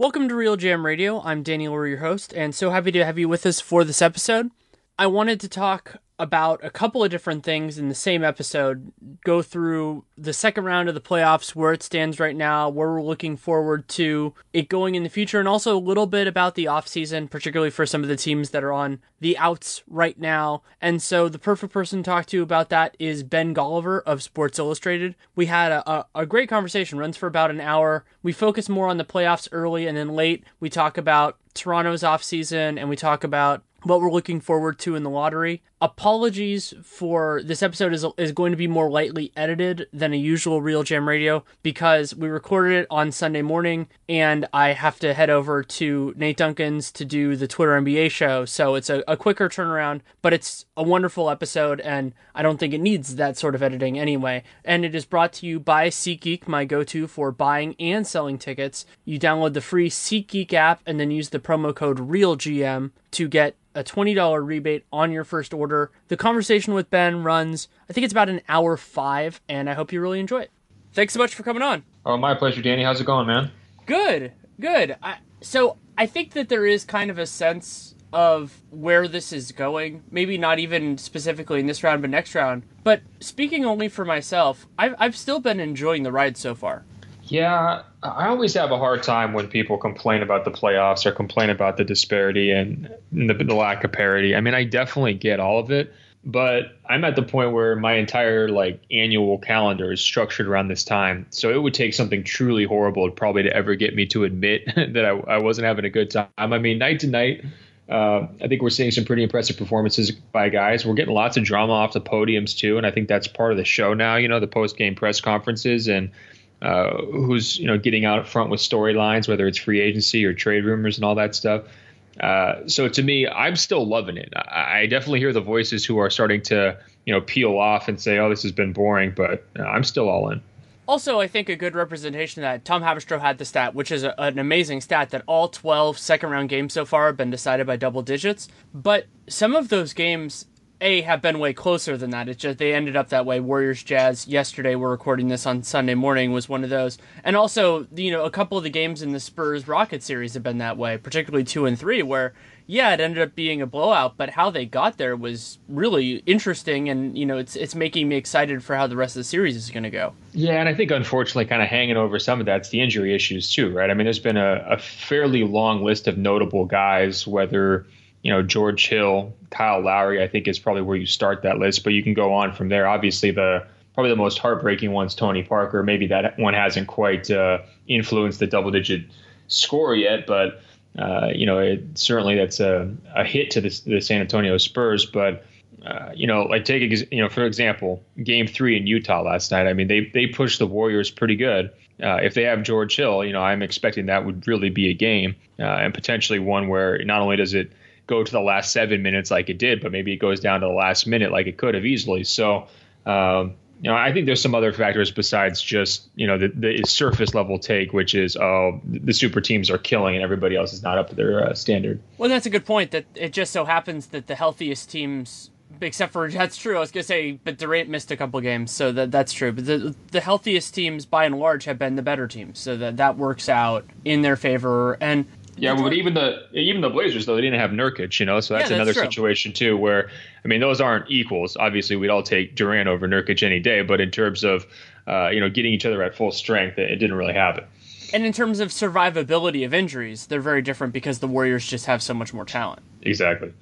Welcome to Real Jam Radio. I'm Danny Leroux, your host, and so happy to have you with us for this episode. I wanted to talk about a couple of different things in the same episode, go through the second round of the playoffs, where it stands right now, where we're looking forward to it going in the future, and also a little bit about the offseason, particularly for some of the teams that are on the outs right now. And so the perfect person to talk to about that is Ben Golliver of Sports Illustrated. We had a great conversation, runs for about an hour. We focus more on the playoffs early, and then late we talk about Toronto's offseason, and we talk about what we're looking forward to in the lottery. Apologies for this episode is going to be more lightly edited than a usual Real Jam Radio because we recorded it on Sunday morning and I have to head over to Nate Duncan's to do the Twitter NBA show. So it's a quicker turnaround, but it's a wonderful episode and I don't think it needs that sort of editing anyway. And it is brought to you by SeatGeek, my go-to for buying and selling tickets. You download the free SeatGeek app and then use the promo code REALGM to get a $20 rebate on your first order. The conversation with Ben runs, I think it's about an hour 5, and I hope you really enjoy it. Thanks so much for coming on. Oh, my pleasure, Danny. How's it going, man? Good. So I think that there is kind of a sense of where this is going. Maybe not even specifically in this round, but next round. But speaking only for myself, I've still been enjoying the ride so far. Yeah, I always have a hard time when people complain about the playoffs or complain about the disparity and the lack of parity. I mean, I definitely get all of it, but I'm at the point where my entire annual calendar is structured around this time. So it would take something truly horrible probably to ever get me to admit that I wasn't having a good time. I mean, night to night, I think we're seeing some pretty impressive performances by guys. We're getting lots of drama off the podiums too, and I think that's part of the show now, the post-game press conferences and who's getting out front with storylines, whether it's free agency or trade rumors and all that stuff. So to me, I'm still loving it. I definitely hear the voices who are starting to peel off and say, "Oh, this has been boring," but I'm still all in. Also, I think a good representation that Tom Haberstroh had the stat, which is an amazing stat, that all 12 second-round games so far have been decided by double digits. But some of those games have been way closer than that. It's just they ended up that way. Warriors Jazz yesterday, we're recording this on Sunday morning, was one of those. And also, a couple of the games in the Spurs Rocket series have been that way, particularly 2 and 3, where it ended up being a blowout, but how they got there was really interesting, and it's making me excited for how the rest of the series is going to go. Yeah, and I think unfortunately kind of hanging over some of that's the injury issues too, right? I mean, there's been a fairly long list of notable guys, whether George Hill, Kyle Lowry, I think is probably where you start that list, but you can go on from there. Obviously, probably the most heartbreaking one's Tony Parker. Maybe that one hasn't quite influenced the double-digit score yet, but certainly that's a hit to the San Antonio Spurs. But for example, Game 3 in Utah last night. I mean, they pushed the Warriors pretty good. If they have George Hill, I'm expecting that would really be a game and potentially one where not only does it go to the last 7 minutes like it did, but maybe it goes down to the last minute like it could have easily. So, I think there's some other factors besides just, the surface level take, which is, the super teams are killing and everybody else is not up to their standard. Well, that's a good point, that it just so happens that the healthiest teams, except for, that's true, I was going to say, but Durant missed a couple games, so that's true. But the healthiest teams, by and large, have been the better teams, so that works out in their favor. And yeah, but even the Blazers, though, they didn't have Nurkic, so that's another situation too where, I mean, those aren't equals. Obviously, we'd all take Durant over Nurkic any day, but in terms of, getting each other at full strength, it didn't really happen. And in terms of survivability of injuries, they're very different because the Warriors just have so much more talent. Exactly.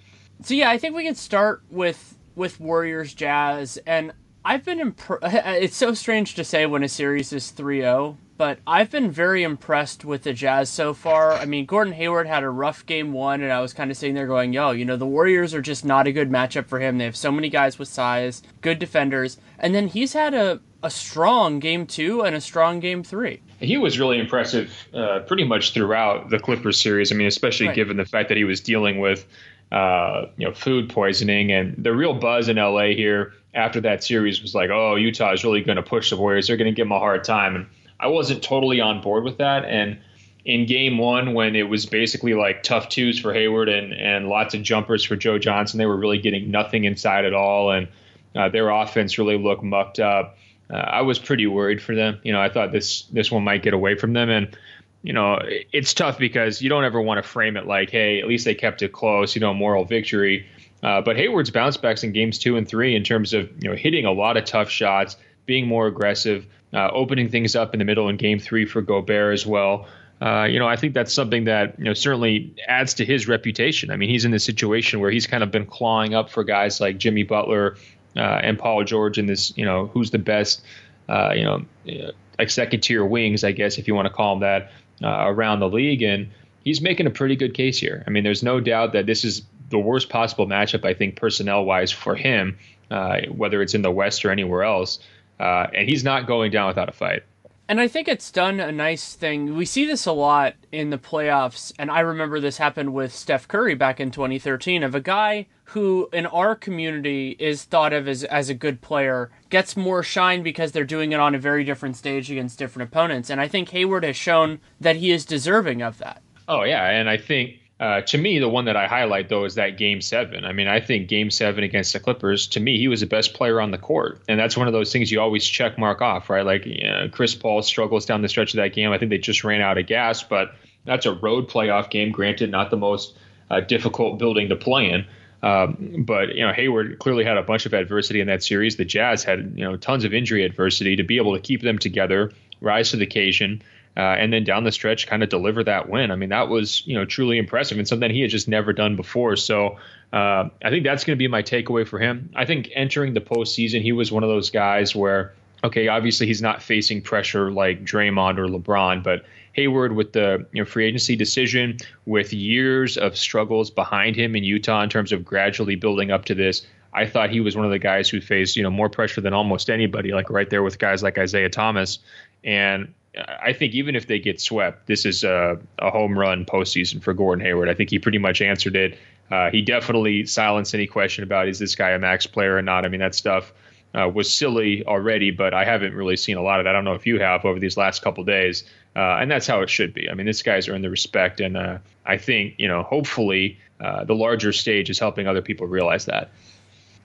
So yeah, I think we can start with Warriors Jazz, and I've been it's so strange to say when a series is 3-0, but I've been very impressed with the Jazz so far. I mean, Gordon Hayward had a rough game 1, and I was kind of sitting there going, the Warriors are just not a good matchup for him. They have so many guys with size, good defenders, and then he's had a strong game 2 and a strong game 3. He was really impressive pretty much throughout the Clippers series. I mean, especially given the fact that he was dealing with food poisoning, and the real buzz in LA here after that series was like, oh, Utah is really going to push the Warriors. They're going to give them a hard time. And I wasn't totally on board with that. And in game 1, when it was basically like tough twos for Hayward and lots of jumpers for Joe Johnson, they were really getting nothing inside at all. And their offense really looked mucked up. I was pretty worried for them. I thought this one might get away from them. And it's tough because you don't ever want to frame it like, hey, at least they kept it close, moral victory. But Hayward's bounce backs in games 2 and 3 in terms of, hitting a lot of tough shots, being more aggressive, opening things up in the middle in game 3 for Gobert as well. I think that's something that, certainly adds to his reputation. I mean, he's in this situation where he's kind of been clawing up for guys like Jimmy Butler and Paul George in this, who's the best, like second tier wings, I guess, if you want to call them that, around the league. And he's making a pretty good case here. I mean, there's no doubt that this is the worst possible matchup, I think, personnel wise for him, whether it's in the West or anywhere else. And he's not going down without a fight. And I think it's done a nice thing. We see this a lot in the playoffs, and I remember this happened with Steph Curry back in 2013, of a guy who in our community is thought of as a good player, gets more shine because they're doing it on a very different stage against different opponents. And I think Hayward has shown that he is deserving of that. Oh, yeah, and I think to me, the one that I highlight, though, is that Game 7. I mean, I think Game 7 against the Clippers, to me, he was the best player on the court. And that's one of those things you always check mark off, right? Like Chris Paul struggles down the stretch of that game. I think they just ran out of gas, but that's a road playoff game, granted, not the most difficult building to play in. But Hayward clearly had a bunch of adversity in that series. The Jazz had tons of injury adversity. To be able to keep them together, rise to the occasion, and then down the stretch kind of deliver that win. I mean, that was, truly impressive and something he had just never done before. So I think that's going to be my takeaway for him. I think entering the postseason, he was one of those guys where, okay, obviously he's not facing pressure like Draymond or LeBron, but Hayward with the free agency decision, with years of struggles behind him in Utah in terms of gradually building up to this, I thought he was one of the guys who faced, more pressure than almost anybody, like right there with guys like Isaiah Thomas. And I think even if they get swept, this is a home run postseason for Gordon Hayward. I think he pretty much answered it. He definitely silenced any question about, is this guy a max player or not? I mean, that stuff was silly already, but I haven't really seen a lot of that. I don't know if you have over these last couple of days. And that's how it should be. I mean, this guy's earned the respect. And I think, hopefully the larger stage is helping other people realize that.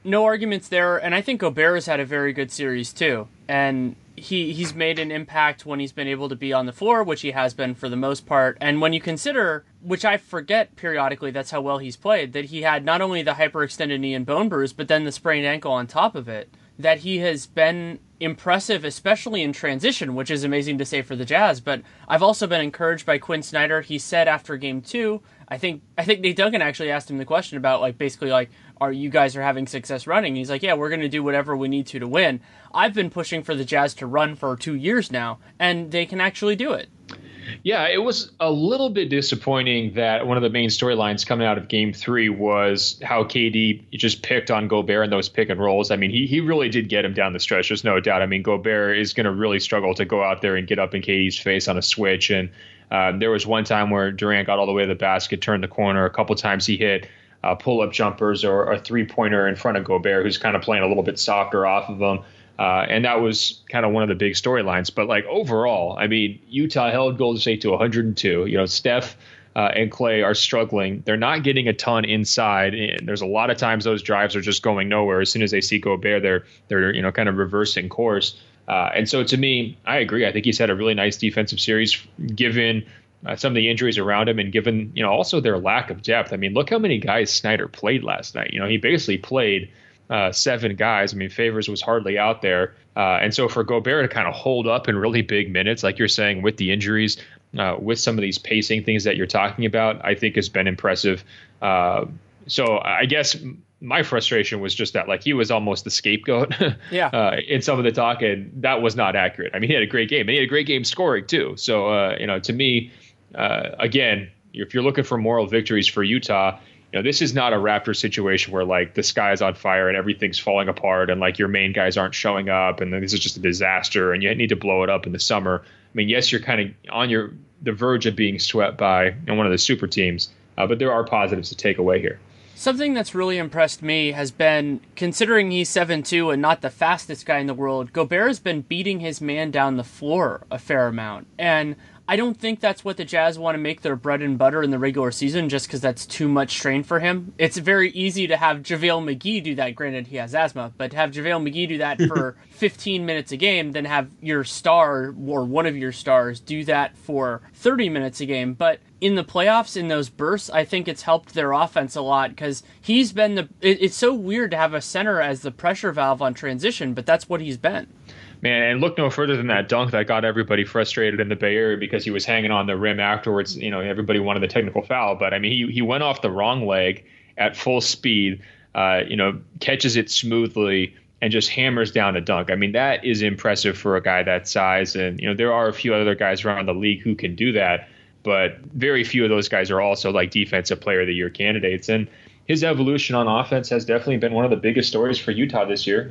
No arguments there. And I think Gobert has had a very good series, too. And he's made an impact when he's been able to be on the floor, which he has been for the most part. And when you consider, which I forget periodically, that's how well he's played, that he had not only the hyperextended knee and bone bruise, but then the sprained ankle on top of it, that he has been impressive, especially in transition, which is amazing to say for the Jazz. But I've also been encouraged by Quinn Snyder. He said after Game 2, I think Nate Duncan actually asked him the question about, basically, are you guys are having success running? And he's like, yeah, we're going to do whatever we need to win. I've been pushing for the Jazz to run for 2 years now, and they can actually do it. Yeah, it was a little bit disappointing that one of the main storylines coming out of Game 3 was how KD just picked on Gobert in those pick and rolls. I mean, he really did get him down the stretch. There's no doubt. I mean, Gobert is going to really struggle to go out there and get up in KD's face on a switch. And there was one time where Durant got all the way to the basket, turned the corner. A couple times he hit pull-up jumpers or a three-pointer in front of Gobert, who's kind of playing a little bit softer off of him. And that was kind of one of the big storylines. But overall, I mean, Utah held Golden State to 102. Steph and Clay are struggling. They're not getting a ton inside. And there's a lot of times those drives are just going nowhere. As soon as they see Gobert, they're kind of reversing course. And so to me, I agree. I think he's had a really nice defensive series given some of the injuries around him and given, also their lack of depth. I mean, look how many guys Snyder played last night. He basically played 7 guys. I mean, Favors was hardly out there. And so for Gobert to kind of hold up in really big minutes, like you're saying, with the injuries, with some of these pacing things that you're talking about, I think has been impressive. So I guess my frustration was just that he was almost the scapegoat in some of the talk, and that was not accurate. I mean, he had a great game, and he had a great game scoring too. So, to me, again, if you're looking for moral victories for Utah, this is not a Raptors situation where the sky is on fire and everything's falling apart and your main guys aren't showing up and this is just a disaster and you need to blow it up in the summer. I mean, yes, you're kind of on the verge of being swept by one of the super teams, but there are positives to take away here. Something that's really impressed me has been, considering he's 7'2" and not the fastest guy in the world, Gobert has been beating his man down the floor a fair amount. And I don't think that's what the Jazz want to make their bread and butter in the regular season, just because that's too much strain for him. It's very easy to have JaVale McGee do that. Granted, he has asthma, but to have JaVale McGee do that for 15 minutes a game, then have your star or one of your stars do that for 30 minutes a game. But in the playoffs, in those bursts, I think it's helped their offense a lot, because he's been it's so weird to have a center as the pressure valve on transition, but that's what he's been. Man, and look no further than that dunk that got everybody frustrated in the Bay Area because he was hanging on the rim afterwards. Everybody wanted the technical foul, but I mean, he went off the wrong leg at full speed, catches it smoothly and just hammers down a dunk. I mean, that is impressive for a guy that size. And, there are a few other guys around the league who can do that, but very few of those guys are also like defensive player of the year candidates. And his evolution on offense has definitely been one of the biggest stories for Utah this year.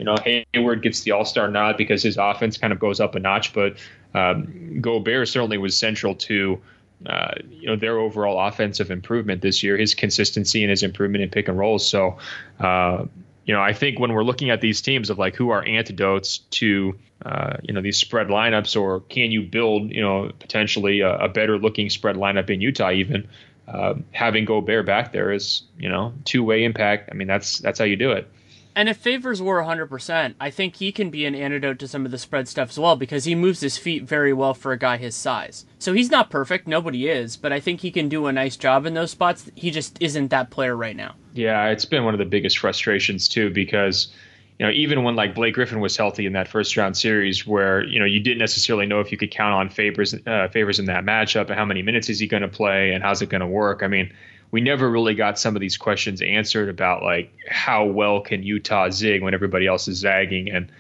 Hayward gets the all-star nod because his offense kind of goes up a notch, but Gobert certainly was central to their overall offensive improvement this year, his consistency and his improvement in pick and rolls. So, I think when we're looking at these teams of like who are antidotes to these spread lineups, or can you build potentially a better looking spread lineup in Utah even. Having Gobert back there is, two-way impact. I mean, that's how you do it. And if Favors were 100%, I think he can be an antidote to some of the spread stuff as well, because he moves his feet very well for a guy his size. So he's not perfect, nobody is, but I think he can do a nice job in those spots. He just isn't that player right now. Yeah, it's been one of the biggest frustrations too, because even when like Blake Griffin was healthy in that first round series where, you didn't necessarily know if you could count on Favors in that matchup and how many minutes is he going to play and how's it going to work. I mean, we never really got some of these questions answered about like how well can Utah zig when everybody else is zagging. And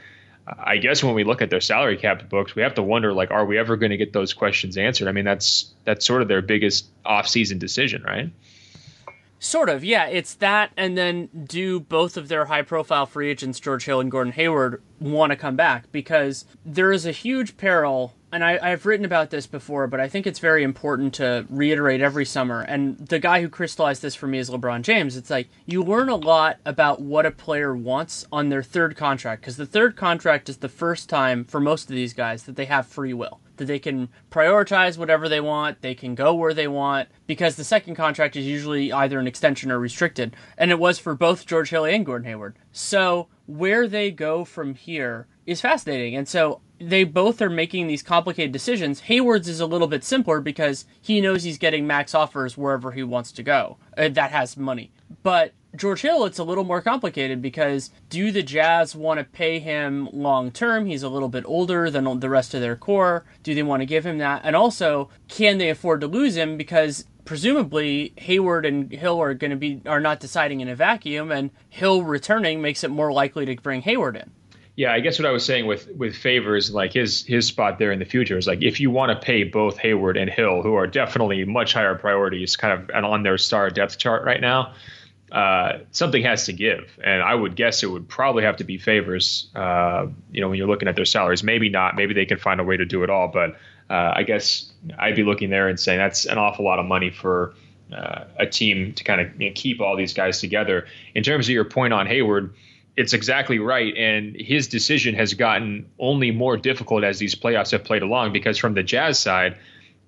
I guess when we look at their salary cap books, we have to wonder, like, are we ever going to get those questions answered? I mean, that's sort of their biggest offseason decision, right? Sort of, yeah. It's that, and then do both of their high-profile free agents, George Hill and Gordon Hayward, want to come back? Because there is a huge peril, and I've written about this before, but I think it's very important to reiterate every summer, and the guy who crystallized this for me is LeBron James. It's like, you learn a lot about what a player wants on their third contract, because the third contract is the first time, for most of these guys, that they have free will. That they can prioritize whatever they want, they can go where they want, because the second contract is usually either an extension or restricted, and it was for both George Hill and Gordon Hayward. So where they go from here is fascinating, and so they both are making these complicated decisions. Hayward's is a little bit simpler because he knows he's getting max offers wherever he wants to go. That has money. But George Hill, it's a little more complicated because do the Jazz want to pay him long term? He's a little bit older than the rest of their core. Do they want to give him that? And also, can they afford to lose him? Because presumably Hayward and Hill are not deciding in a vacuum, and Hill returning makes it more likely to bring Hayward in. Yeah, I guess what I was saying with Favors, like his spot there in the future is like, if you want to pay both Hayward and Hill, who are definitely much higher priorities kind of on their star depth chart right now, something has to give. And I would guess it would probably have to be Favors, when you're looking at their salaries. Maybe not. Maybe they can find a way to do it all. But I guess I'd be looking there and saying that's an awful lot of money for a team to kind of keep all these guys together. In terms of your point on Hayward, it's exactly right. And his decision has gotten only more difficult as these playoffs have played along, because from the Jazz side,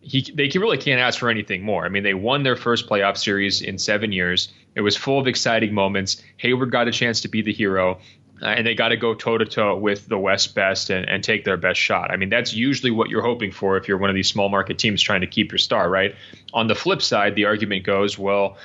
they really can't ask for anything more. I mean, they won their first playoff series in 7 years. It was full of exciting moments. Hayward got a chance to be the hero, and they got to go toe-to-toe with the West best and take their best shot. I mean, that's usually what you're hoping for if you're one of these small market teams trying to keep your star, right? On the flip side, the argument goes, well,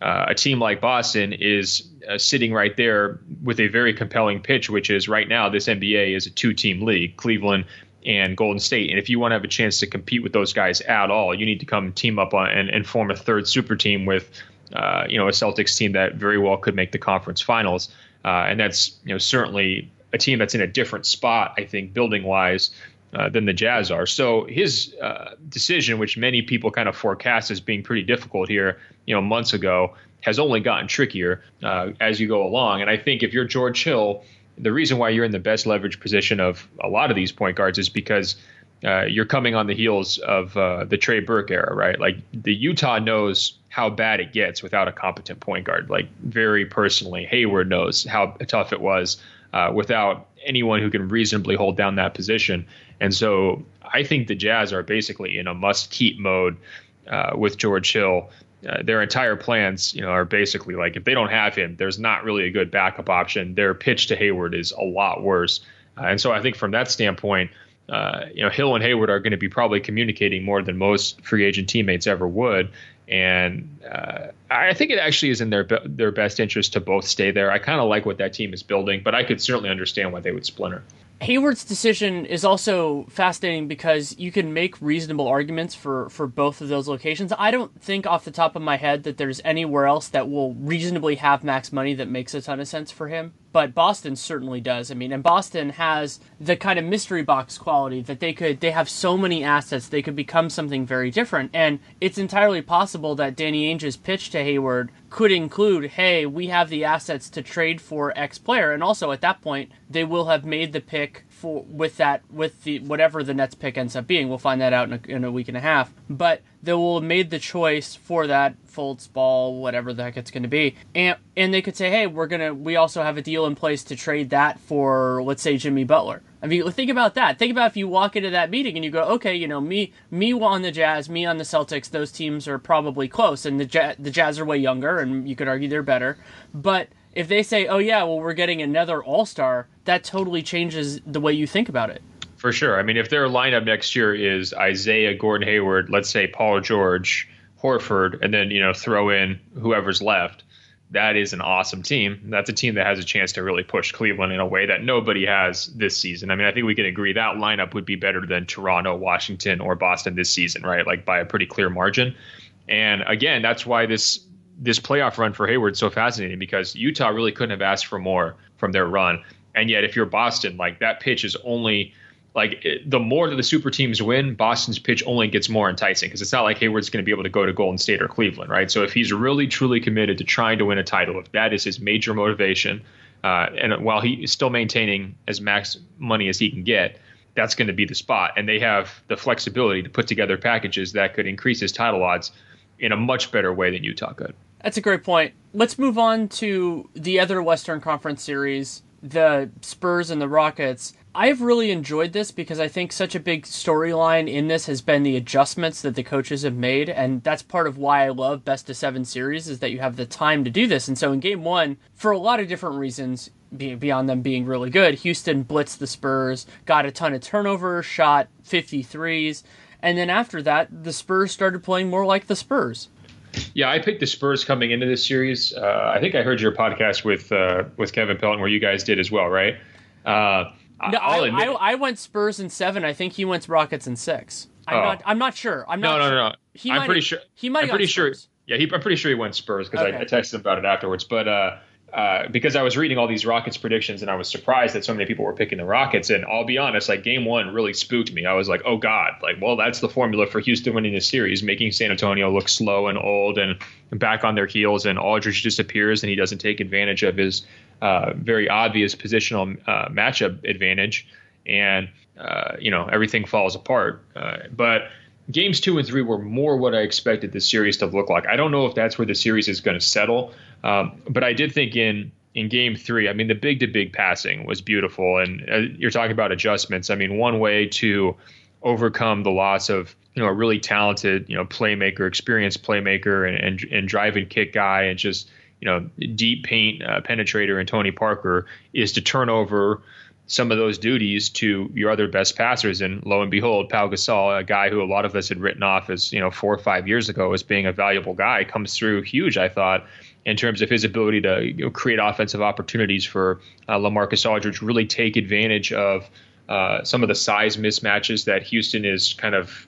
a team like Boston is sitting right there with a very compelling pitch, which is right now this NBA is a two-team league, Cleveland and Golden State. And if you want to have a chance to compete with those guys at all, you need to come team up and form a third super team with a Celtics team that very well could make the conference finals. And that's certainly a team that's in a different spot, I think, building-wise, than the Jazz are. So his decision, which many people kind of forecast as being pretty difficult here, months ago, has only gotten trickier as you go along. And I think if you're George Hill, the reason why you're in the best leverage position of a lot of these point guards is because you're coming on the heels of the Trey Burke era, right? Like the Utah knows how bad it gets without a competent point guard. Like very personally, Hayward knows how tough it was without anyone who can reasonably hold down that position. And so I think the Jazz are basically in a must-keep mode with George Hill. Their entire plans, are basically like, if they don't have him, there's not really a good backup option. Their pitch to Hayward is a lot worse. And so I think from that standpoint, Hill and Hayward are going to be probably communicating more than most free agent teammates ever would. And I think it actually is in their best interest to both stay there. I kind of like what that team is building, but I could certainly understand why they would splinter. Hayward's decision is also fascinating because you can make reasonable arguments for both of those locations. I don't think off the top of my head that there's anywhere else that will reasonably have max money that makes a ton of sense for him. But Boston certainly does. I mean, and Boston has the kind of mystery box quality that they have so many assets, they could become something very different. And it's entirely possible that Danny Ainge's pitch to Hayward could include, hey, we have the assets to trade for X player. And also at that point, they will have made the pick with the whatever the Nets pick ends up being. We'll find that out in a week and a half. But they will have made the choice for that Fultz, Ball, whatever the heck it's going to be. And they could say, hey, we also have a deal in place to trade that for, let's say, Jimmy Butler. I mean, think about that. Think about if you walk into that meeting and you go, okay, me on the Jazz, me on the Celtics, those teams are probably close. And the Jazz are way younger, and you could argue they're better. But if they say, oh yeah, well, we're getting another all-star, that totally changes the way you think about it. For sure. I mean, if their lineup next year is Isaiah, Gordon Hayward, let's say Paul George, Horford, and then, throw in whoever's left, that is an awesome team. That's a team that has a chance to really push Cleveland in a way that nobody has this season. I mean, I think we can agree that lineup would be better than Toronto, Washington, or Boston this season, right? Like by a pretty clear margin. And again, that's why this playoff run for Hayward is so fascinating, because Utah really couldn't have asked for more from their run. And yet if you're Boston, like that pitch is only the more that the super teams win, Boston's pitch only gets more enticing, because it's not like Hayward's going to be able to go to Golden State or Cleveland, right? So if he's really, truly committed to trying to win a title, if that is his major motivation, and while he's still maintaining as max money as he can get, that's going to be the spot. And they have the flexibility to put together packages that could increase his title odds in a much better way than Utah could. That's a great point. Let's move on to the other Western Conference series, the Spurs and the Rockets. I've really enjoyed this because I think such a big storyline in this has been the adjustments that the coaches have made, and that's part of why I love best of 7 series, is that you have the time to do this. And so in game 1, for a lot of different reasons, beyond them being really good, Houston blitzed the Spurs, got a ton of turnovers, shot 53s, and then after that, the Spurs started playing more like the Spurs. Yeah, I picked the Spurs coming into this series. I think I heard your podcast with Kevin Pelton where you guys did as well, right? No, I went Spurs in 7. I think he went Rockets in 6. I'm not sure. No. I'm pretty sure. I'm pretty sure. Yeah, I'm pretty sure he went Spurs because I texted him about it afterwards. But because I was reading all these Rockets predictions and I was surprised that so many people were picking the Rockets. And I'll be honest, like game 1 really spooked me. I was like, oh God, well, that's the formula for Houston winning this series, making San Antonio look slow and old and back on their heels, and Aldridge disappears and he doesn't take advantage of his very obvious positional matchup advantage, and everything falls apart. But games 2 and 3 were more what I expected the series to look like. I don't know if that's where the series is going to settle, but I did think in game 3, I mean, the big-to-big passing was beautiful, and you're talking about adjustments. I mean, one way to overcome the loss of a really talented experienced playmaker and drive and kick guy and just deep paint penetrator and Tony Parker is to turn over some of those duties to your other best passers. And lo and behold, Pau Gasol, a guy who a lot of us had written off as 4 or 5 years ago as being a valuable guy, comes through huge, I thought, in terms of his ability to create offensive opportunities for LaMarcus Aldridge, really take advantage of some of the size mismatches that Houston is kind of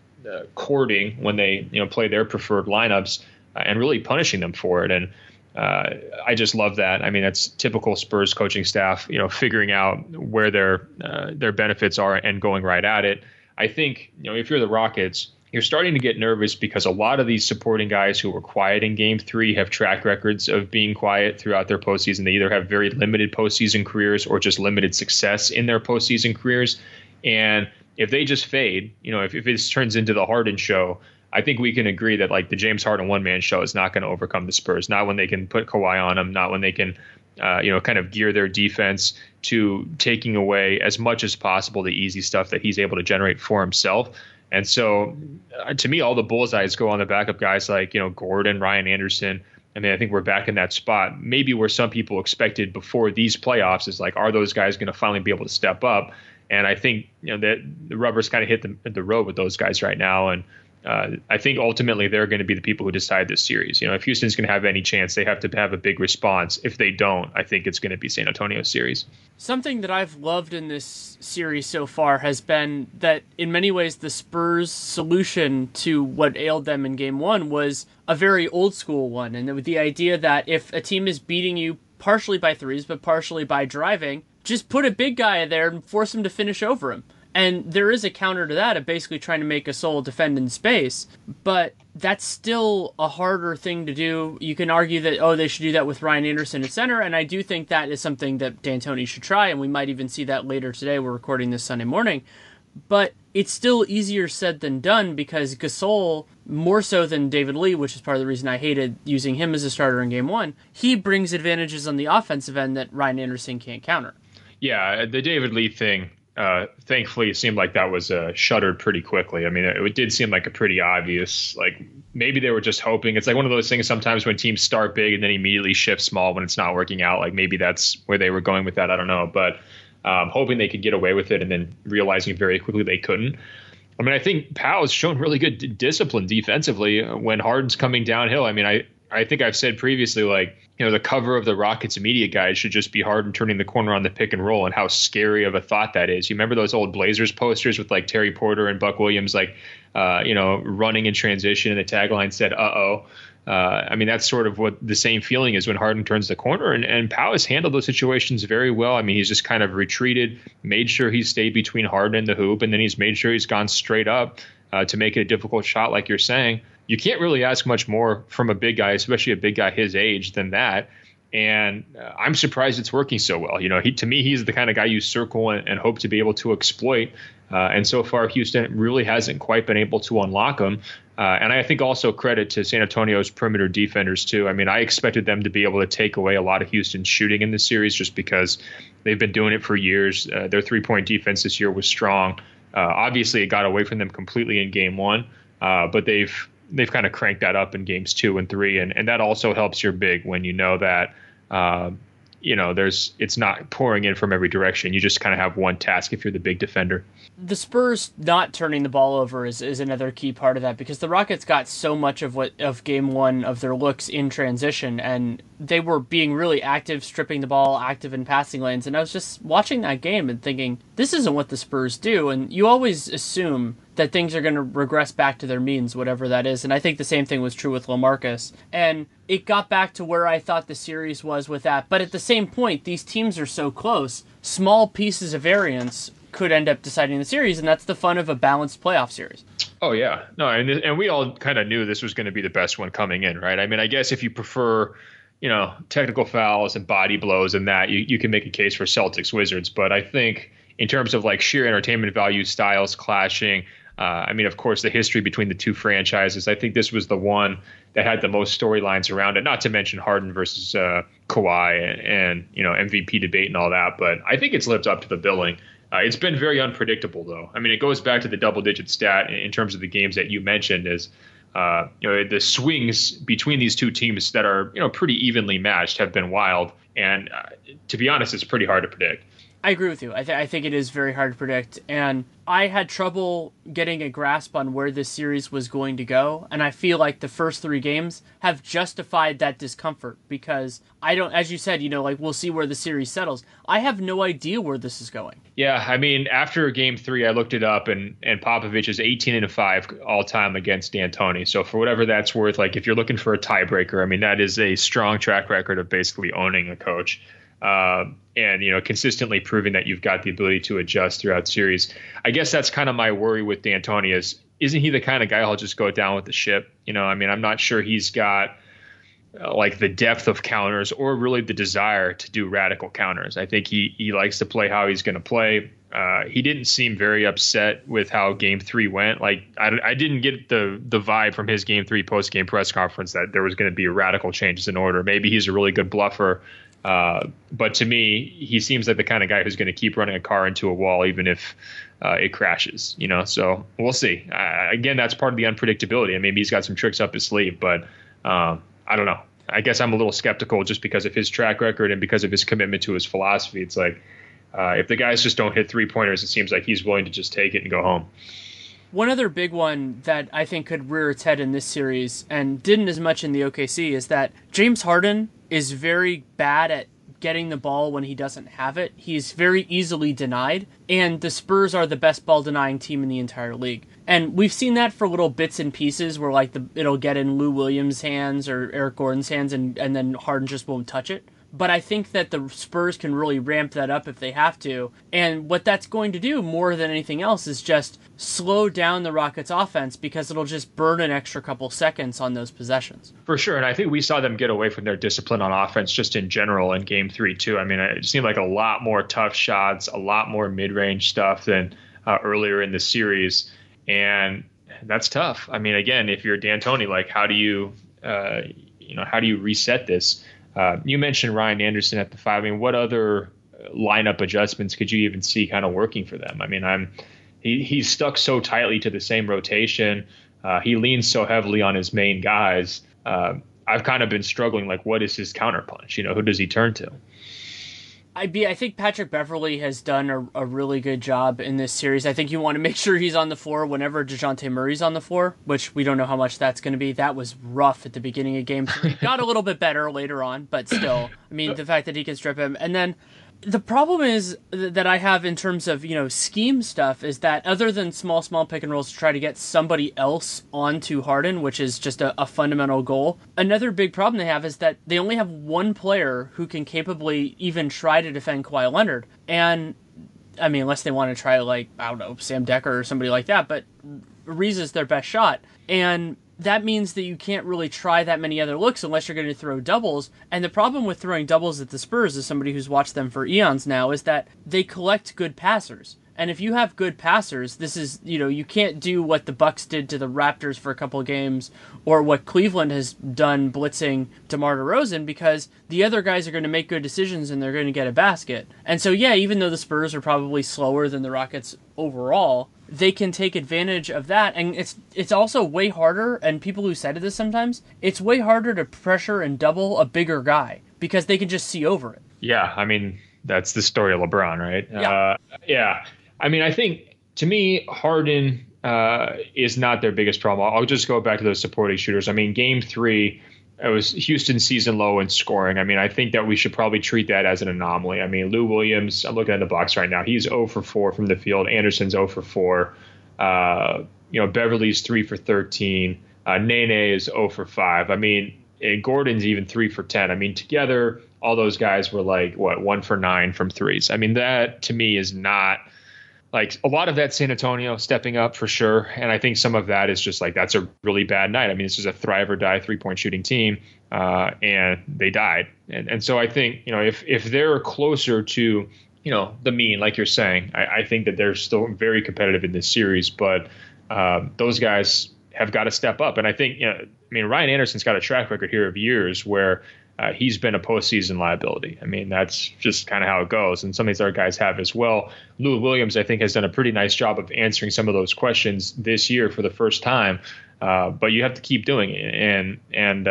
courting when they play their preferred lineups, and really punishing them for it. And I just love that. I mean, that's typical Spurs coaching staff, figuring out where their benefits are and going right at it. I think, if you're the Rockets, you're starting to get nervous because a lot of these supporting guys who were quiet in game 3 have track records of being quiet throughout their postseason. They either have very limited postseason careers or just limited success in their postseason careers. And if they just fade, if this turns into the Harden show, I think we can agree that like the James Harden one-man show is not going to overcome the Spurs. Not when they can put Kawhi on them. Not when they can kind of gear their defense to taking away as much as possible the easy stuff that he's able to generate for himself. And so to me, all the bullseyes go on the backup guys like, Gordon, Ryan Anderson. I mean, I think we're back in that spot, maybe where some people expected before these playoffs is like, are those guys going to finally be able to step up? And I think, that the rubber's kind of hit the road with those guys right now. And I think ultimately they're going to be the people who decide this series. If Houston's going to have any chance, they have to have a big response. If they don't, I think it's going to be San Antonio's series. Something that I've loved in this series so far has been that in many ways the Spurs' solution to what ailed them in Game 1 was a very old school one. And with the idea that if a team is beating you partially by threes, but partially by driving, just put a big guy there and force him to finish over him. And there is a counter to that of basically trying to make Gasol defend in space, but that's still a harder thing to do. You can argue that, they should do that with Ryan Anderson at center, and I do think that is something that D'Antoni should try, and we might even see that later today. We're recording this Sunday morning. But it's still easier said than done because Gasol, more so than David Lee, which is part of the reason I hated using him as a starter in Game 1, he brings advantages on the offensive end that Ryan Anderson can't counter. Yeah, the David Lee thing, thankfully, it seemed like that was shuttered pretty quickly. I mean, it did seem like a pretty obvious, like maybe they were just hoping. It's like one of those things sometimes when teams start big and then immediately shift small when it's not working out. Like maybe that's where they were going with that. I don't know. But hoping they could get away with it and then realizing very quickly they couldn't. I mean, I think Powell has shown really good discipline defensively when Harden's coming downhill. I mean, I think I've said previously, like, the cover of the Rockets media guide should just be Harden turning the corner on the pick and roll and how scary of a thought that is. You remember those old Blazers posters with like Terry Porter and Buck Williams, like, running in transition, and the tagline said, uh-oh. I mean, that's sort of what the same feeling is when Harden turns the corner, and Powell has handled those situations very well. I mean, he's just kind of retreated, made sure he stayed between Harden and the hoop, and then he's made sure he's gone straight up to make it a difficult shot, like you're saying. You can't really ask much more from a big guy, especially a big guy his age, than that. And I'm surprised it's working so well. To me, he's the kind of guy you circle and hope to be able to exploit. And so far, Houston really hasn't quite been able to unlock him. And I think also credit to San Antonio's perimeter defenders, too. I mean, I expected them to be able to take away a lot of Houston's shooting in this series just because they've been doing it for years. Their three-point defense this year was strong. Obviously, it got away from them completely in Game 1, but they've kind of cranked that up in Games 2 and 3, and that also helps your big when you know that it's not pouring in from every direction. You just kind of have one task if you're the big defender. The Spurs not turning the ball over is another key part of that because the Rockets got so much of Game 1 of their looks in transition, and they were being really active, stripping the ball, active in passing lanes, and I was just watching that game and thinking, this isn't what the Spurs do, and you always assume that things are going to regress back to their means, whatever that is, and I think the same thing was true with LaMarcus, and it got back to where I thought the series was with that, but at the same point, these teams are so close, small pieces of variance could end up deciding the series, and that's the fun of a balanced playoff series. Oh, yeah. No, and we all kind of knew this was going to be the best one coming in, right? I mean, I guess if you prefer, technical fouls and body blows and that, you can make a case for Celtics Wizards, but I think in terms of like sheer entertainment value, styles clashing, of course, the history between the two franchises, I think this was the one that had the most storylines around it, not to mention Harden versus Kawhi and MVP debate and all that, but I think it's lived up to the billing. It's been very unpredictable, though. I mean, it goes back to the double-digit stat in terms of the games that you mentioned is, the swings between these two teams that are, pretty evenly matched have been wild. And to be honest, it's pretty hard to predict. I agree with you. I think it is very hard to predict. And I had trouble getting a grasp on where this series was going to go. And I feel like the first 3 games have justified that discomfort because I don't, as you said, we'll see where the series settles. I have no idea where this is going. Yeah, I mean, after Game 3, I looked it up, and Popovich is 18-5 all time against D'Antoni. So for whatever that's worth, like if you're looking for a tiebreaker, I mean, that is a strong track record of basically owning a coach. And consistently proving that you've got the ability to adjust throughout series. I guess that's kind of my worry with D'Antoni is, isn't he the kind of guy who'll just go down with the ship? I'm not sure he's got like the depth of counters or really the desire to do radical counters. I think he likes to play how he's going to play. He didn't seem very upset with how Game 3 went. Like I didn't get the vibe from his Game 3 post-game press conference that there was going to be radical changes in order. Maybe he's a really good bluffer But to me, he seems like the kind of guy who's going to keep running a car into a wall, even if it crashes, so we'll see. Again, that's part of the unpredictability. And maybe he's got some tricks up his sleeve, but I don't know. I guess I'm a little skeptical just because of his track record and because of his commitment to his philosophy. It's like, if the guys just don't hit 3-pointers, it seems like he's willing to just take it and go home. One other big one that I think could rear its head in this series, and didn't as much in the OKC, is that James Harden is very bad at getting the ball when he doesn't have it. He's very easily denied, and the Spurs are the best ball-denying team in the entire league. And we've seen that for little bits and pieces where it'll get in Lou Williams' hands or Eric Gordon's hands, and then Harden just won't touch it. But I think that the Spurs can really ramp that up if they have to. And what that's going to do more than anything else is just slow down the Rockets' offense, because it'll just burn an extra couple seconds on those possessions. For sure. And I think we saw them get away from their discipline on offense just in general in Game 3, too. I mean, it seemed like a lot more tough shots, a lot more mid-range stuff than earlier in the series. And that's tough. I mean, again, if you're D'Antoni, like, how do you reset this? You mentioned Ryan Anderson at the 5. I mean, what other lineup adjustments could you even see kind of working for them? I mean, he's stuck so tightly to the same rotation. He leans so heavily on his main guys. I've kind of been struggling, like, what is his counterpunch? Who does he turn to? I think Patrick Beverley has done a really good job in this series. I think you want to make sure he's on the floor whenever DeJounte Murray's on the floor, which we don't know how much that's going to be. That was rough at the beginning of Game 3. Got a little bit better later on, but still, I mean, the fact that he can strip him. And then the problem is that I have in terms of, scheme stuff is that other than small pick and rolls to try to get somebody else onto Harden, which is just a fundamental goal, another big problem they have is that they only have one player who can capably even try to defend Kawhi Leonard. And, I mean, unless they want to try, like, I don't know, Sam Decker or somebody like that, but Ariza's their best shot. And that means that you can't really try that many other looks unless you're going to throw doubles. And the problem with throwing doubles at the Spurs, as somebody who's watched them for eons now, is that they collect good passers. And if you have good passers, this is, you can't do what the Bucks did to the Raptors for a couple of games or what Cleveland has done blitzing DeMar DeRozan, because the other guys are going to make good decisions and they're going to get a basket. And so, yeah, even though the Spurs are probably slower than the Rockets overall, they can take advantage of that. And it's also way harder, and people who said this sometimes, it's way harder to pressure and double a bigger guy because they can just see over it. Yeah, I mean, that's the story of LeBron, right? Yeah. I mean, I think, to me, Harden is not their biggest problem. I'll just go back to those supporting shooters. I mean, Game 3, it was Houston's season low in scoring. I mean, I think that we should probably treat that as an anomaly. I mean, Lou Williams, I'm looking at the box right now, he's 0 for 4 from the field. Anderson's 0 for 4. Beverly's 3 for 13. Nene is 0 for 5. I mean, Gordon's even 3 for 10. I mean, together, all those guys were like, 1 for 9 from threes. I mean, that to me is not like a lot of that San Antonio stepping up for sure. And I think some of that is just like, that's a really bad night. I mean, this is a thrive or die 3-point shooting team, and they died. And so I think, if they're closer to, the mean, like you're saying, I think that they're still very competitive in this series, but those guys have got to step up. And I think, Ryan Anderson's got a track record here of years where he's been a postseason liability. I mean, that's just kind of how it goes. And some of these other guys have as well. Lou Williams, I think, has done a pretty nice job of answering some of those questions this year for the first time. But you have to keep doing it. And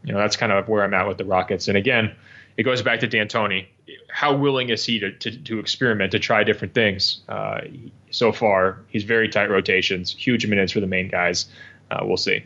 that's kind of where I'm at with the Rockets. And again, it goes back to D'Antoni. How willing is he to experiment, to try different things? So far, he's very tight rotations, huge minutes for the main guys. We'll see.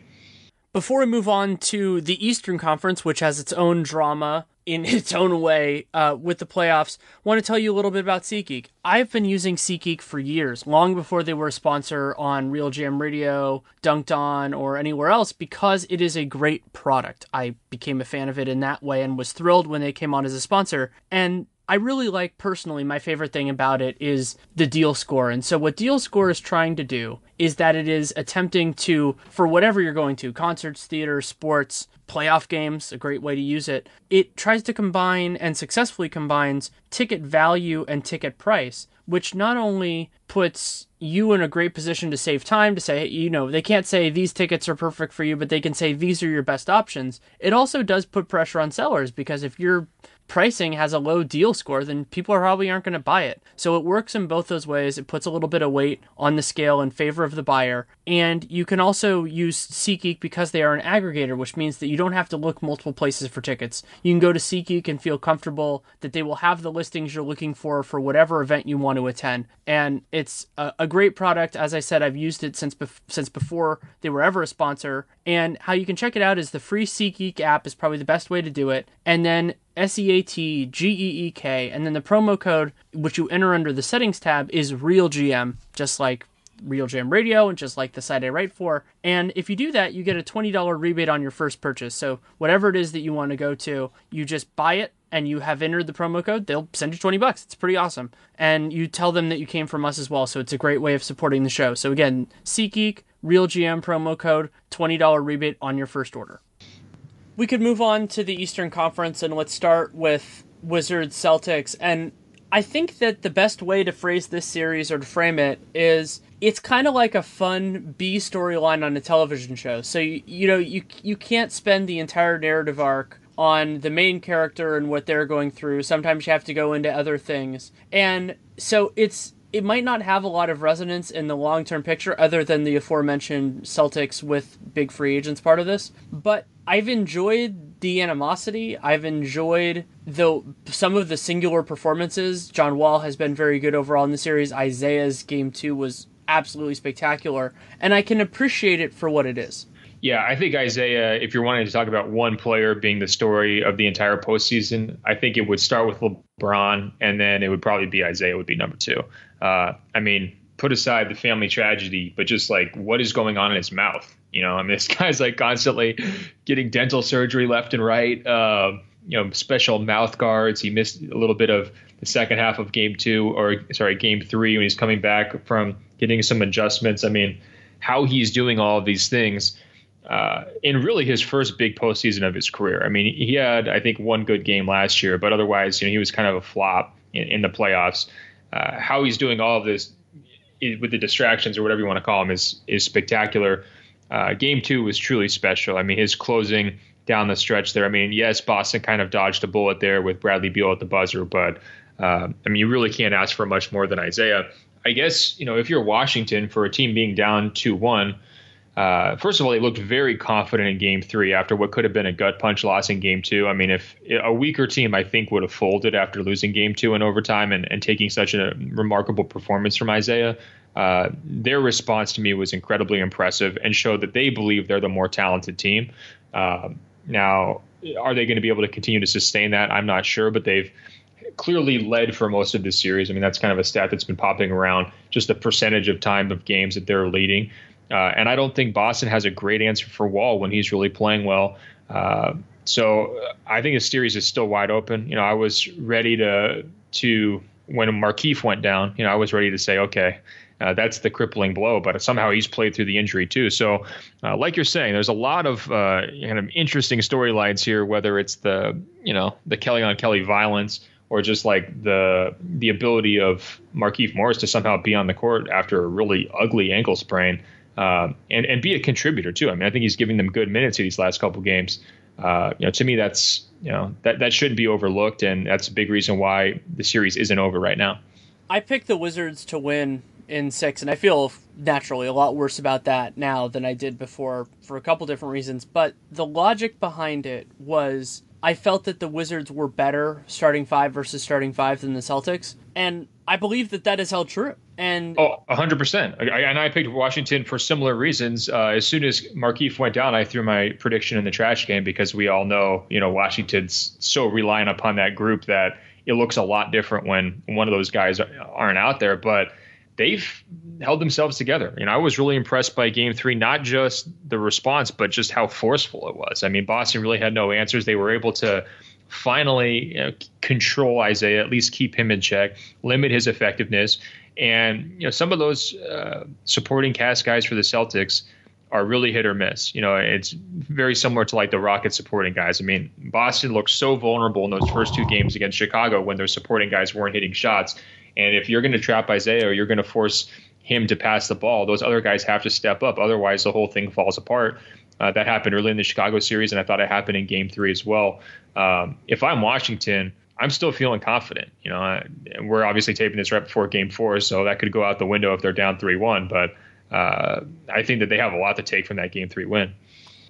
Before we move on to the Eastern Conference, which has its own drama in its own way with the playoffs, I want to tell you a little bit about SeatGeek. I've been using SeatGeek for years, long before they were a sponsor on Real Jam Radio, Dunked On, or anywhere else, because it is a great product. I became a fan of it in that way and was thrilled when they came on as a sponsor. And I really like, personally, my favorite thing about it is the deal score. And so what deal score is trying to do is that it is attempting to, for whatever you're going to, concerts, theater, sports, playoff games, a great way to use it, it tries to combine and successfully combines ticket value and ticket price, which not only puts you in a great position to save time, to say, they can't say these tickets are perfect for you, but they can say these are your best options. It also does put pressure on sellers, because if you're pricing has a low deal score, then people probably aren't going to buy it. So it works in both those ways. It puts a little bit of weight on the scale in favor of the buyer. And you can also use SeatGeek because they are an aggregator, which means that you don't have to look multiple places for tickets. You can go to SeatGeek and feel comfortable that they will have the listings you're looking for whatever event you want to attend. And it's a great product. As I said, I've used it since before they were ever a sponsor. And how you can check it out is the free SeatGeek app is probably the best way to do it. And then SEATGEEK, and then the promo code, which you enter under the settings tab, is RealGM, just like RealGM Radio and just like the site I write for. And if you do that, you get a $20 rebate on your first purchase. So whatever it is that you want to go to, you just buy it and you have entered the promo code, they'll send you $20. It's pretty awesome. And you tell them that you came from us as well. So it's a great way of supporting the show. So again, SeatGeek, RealGM promo code, $20 rebate on your first order. We could move on to the Eastern Conference, and let's start with Wizards Celtics. And I think that the best way to phrase this series or to frame it is it's kind of like a fun B storyline on a television show. So you can't spend the entire narrative arc on the main character and what they're going through. Sometimes you have to go into other things. And so it might not have a lot of resonance in the long-term picture other than the aforementioned Celtics with big free agents part of this. But I've enjoyed the animosity. I've enjoyed some of the singular performances. John Wall has been very good overall in the series. Isaiah's Game 2 was absolutely spectacular. And I can appreciate it for what it is. Yeah, I think Isaiah, if you're wanting to talk about one player being the story of the entire postseason, I think it would start with LeBron, and then it would probably be Isaiah would be number 2. I mean, put aside the family tragedy, but just like what is going on in his mouth? This guy's like constantly getting dental surgery left and right, special mouth guards. He missed a little bit of the second half of Game 3 when he's coming back from getting some adjustments. I mean, how he's doing all of these things in really his first big postseason of his career. I mean, he had, I think, one good game last year, but otherwise, he was kind of a flop in the playoffs. How he's doing all of this with the distractions or whatever you want to call them is spectacular. Game 2 was truly special. I mean, his closing down the stretch there. I mean, yes, Boston kind of dodged a bullet there with Bradley Beal at the buzzer, but I mean, you really can't ask for much more than Isaiah. I guess, if you're Washington, for a team being down 2-1, first of all, they looked very confident in Game 3 after what could have been a gut punch loss in Game 2. I mean, if a weaker team, I think, would have folded after losing Game 2 in overtime and taking such a remarkable performance from Isaiah, their response to me was incredibly impressive and showed that they believe they're the more talented team. Now, are they going to be able to continue to sustain that? I'm not sure, but they've clearly led for most of this series. I mean, that's kind of a stat that's been popping around, just the percentage of time of games that they're leading. And I don't think Boston has a great answer for Wall when he's really playing well. So I think the series is still wide open. I was ready to when Markieff went down, I was ready to say, okay, that's the crippling blow. But somehow he's played through the injury too. So like you're saying, there's a lot of kind of interesting storylines here, whether it's the Kelly on Kelly violence or just like the ability of Markieff Morris to somehow be on the court after a really ugly ankle sprain. And be a contributor too. I mean, I think he's giving them good minutes in these last couple games. To me, that's that shouldn't be overlooked, and that's a big reason why the series isn't over right now. I picked the Wizards to win in 6, and I feel naturally a lot worse about that now than I did before for a couple different reasons. But the logic behind it was I felt that the Wizards were better starting 5 versus starting 5 than the Celtics, and I believe that is held true. And 100%. And I picked Washington for similar reasons. As soon as Markieff went down, I threw my prediction in the trash can because we all know, Washington's so reliant upon that group that it looks a lot different when one of those guys aren't out there. But they've held themselves together. I was really impressed by Game 3, not just the response, but just how forceful it was. I mean, Boston really had no answers. They were able to finally control Isaiah, at least keep him in check, limit his effectiveness. And some of those supporting cast guys for the Celtics are really hit or miss. It's very similar to like the Rockets supporting guys. I mean, Boston looked so vulnerable in those first 2 games against Chicago when their supporting guys weren't hitting shots. And if you're going to trap Isaiah or you're going to force him to pass the ball, those other guys have to step up. Otherwise, the whole thing falls apart. That happened early in the Chicago series, and I thought it happened in Game 3 as well. If I'm Washington, I'm still feeling confident. We're obviously taping this right before Game 4, so that could go out the window if they're down 3-1. But I think that they have a lot to take from that Game 3 win.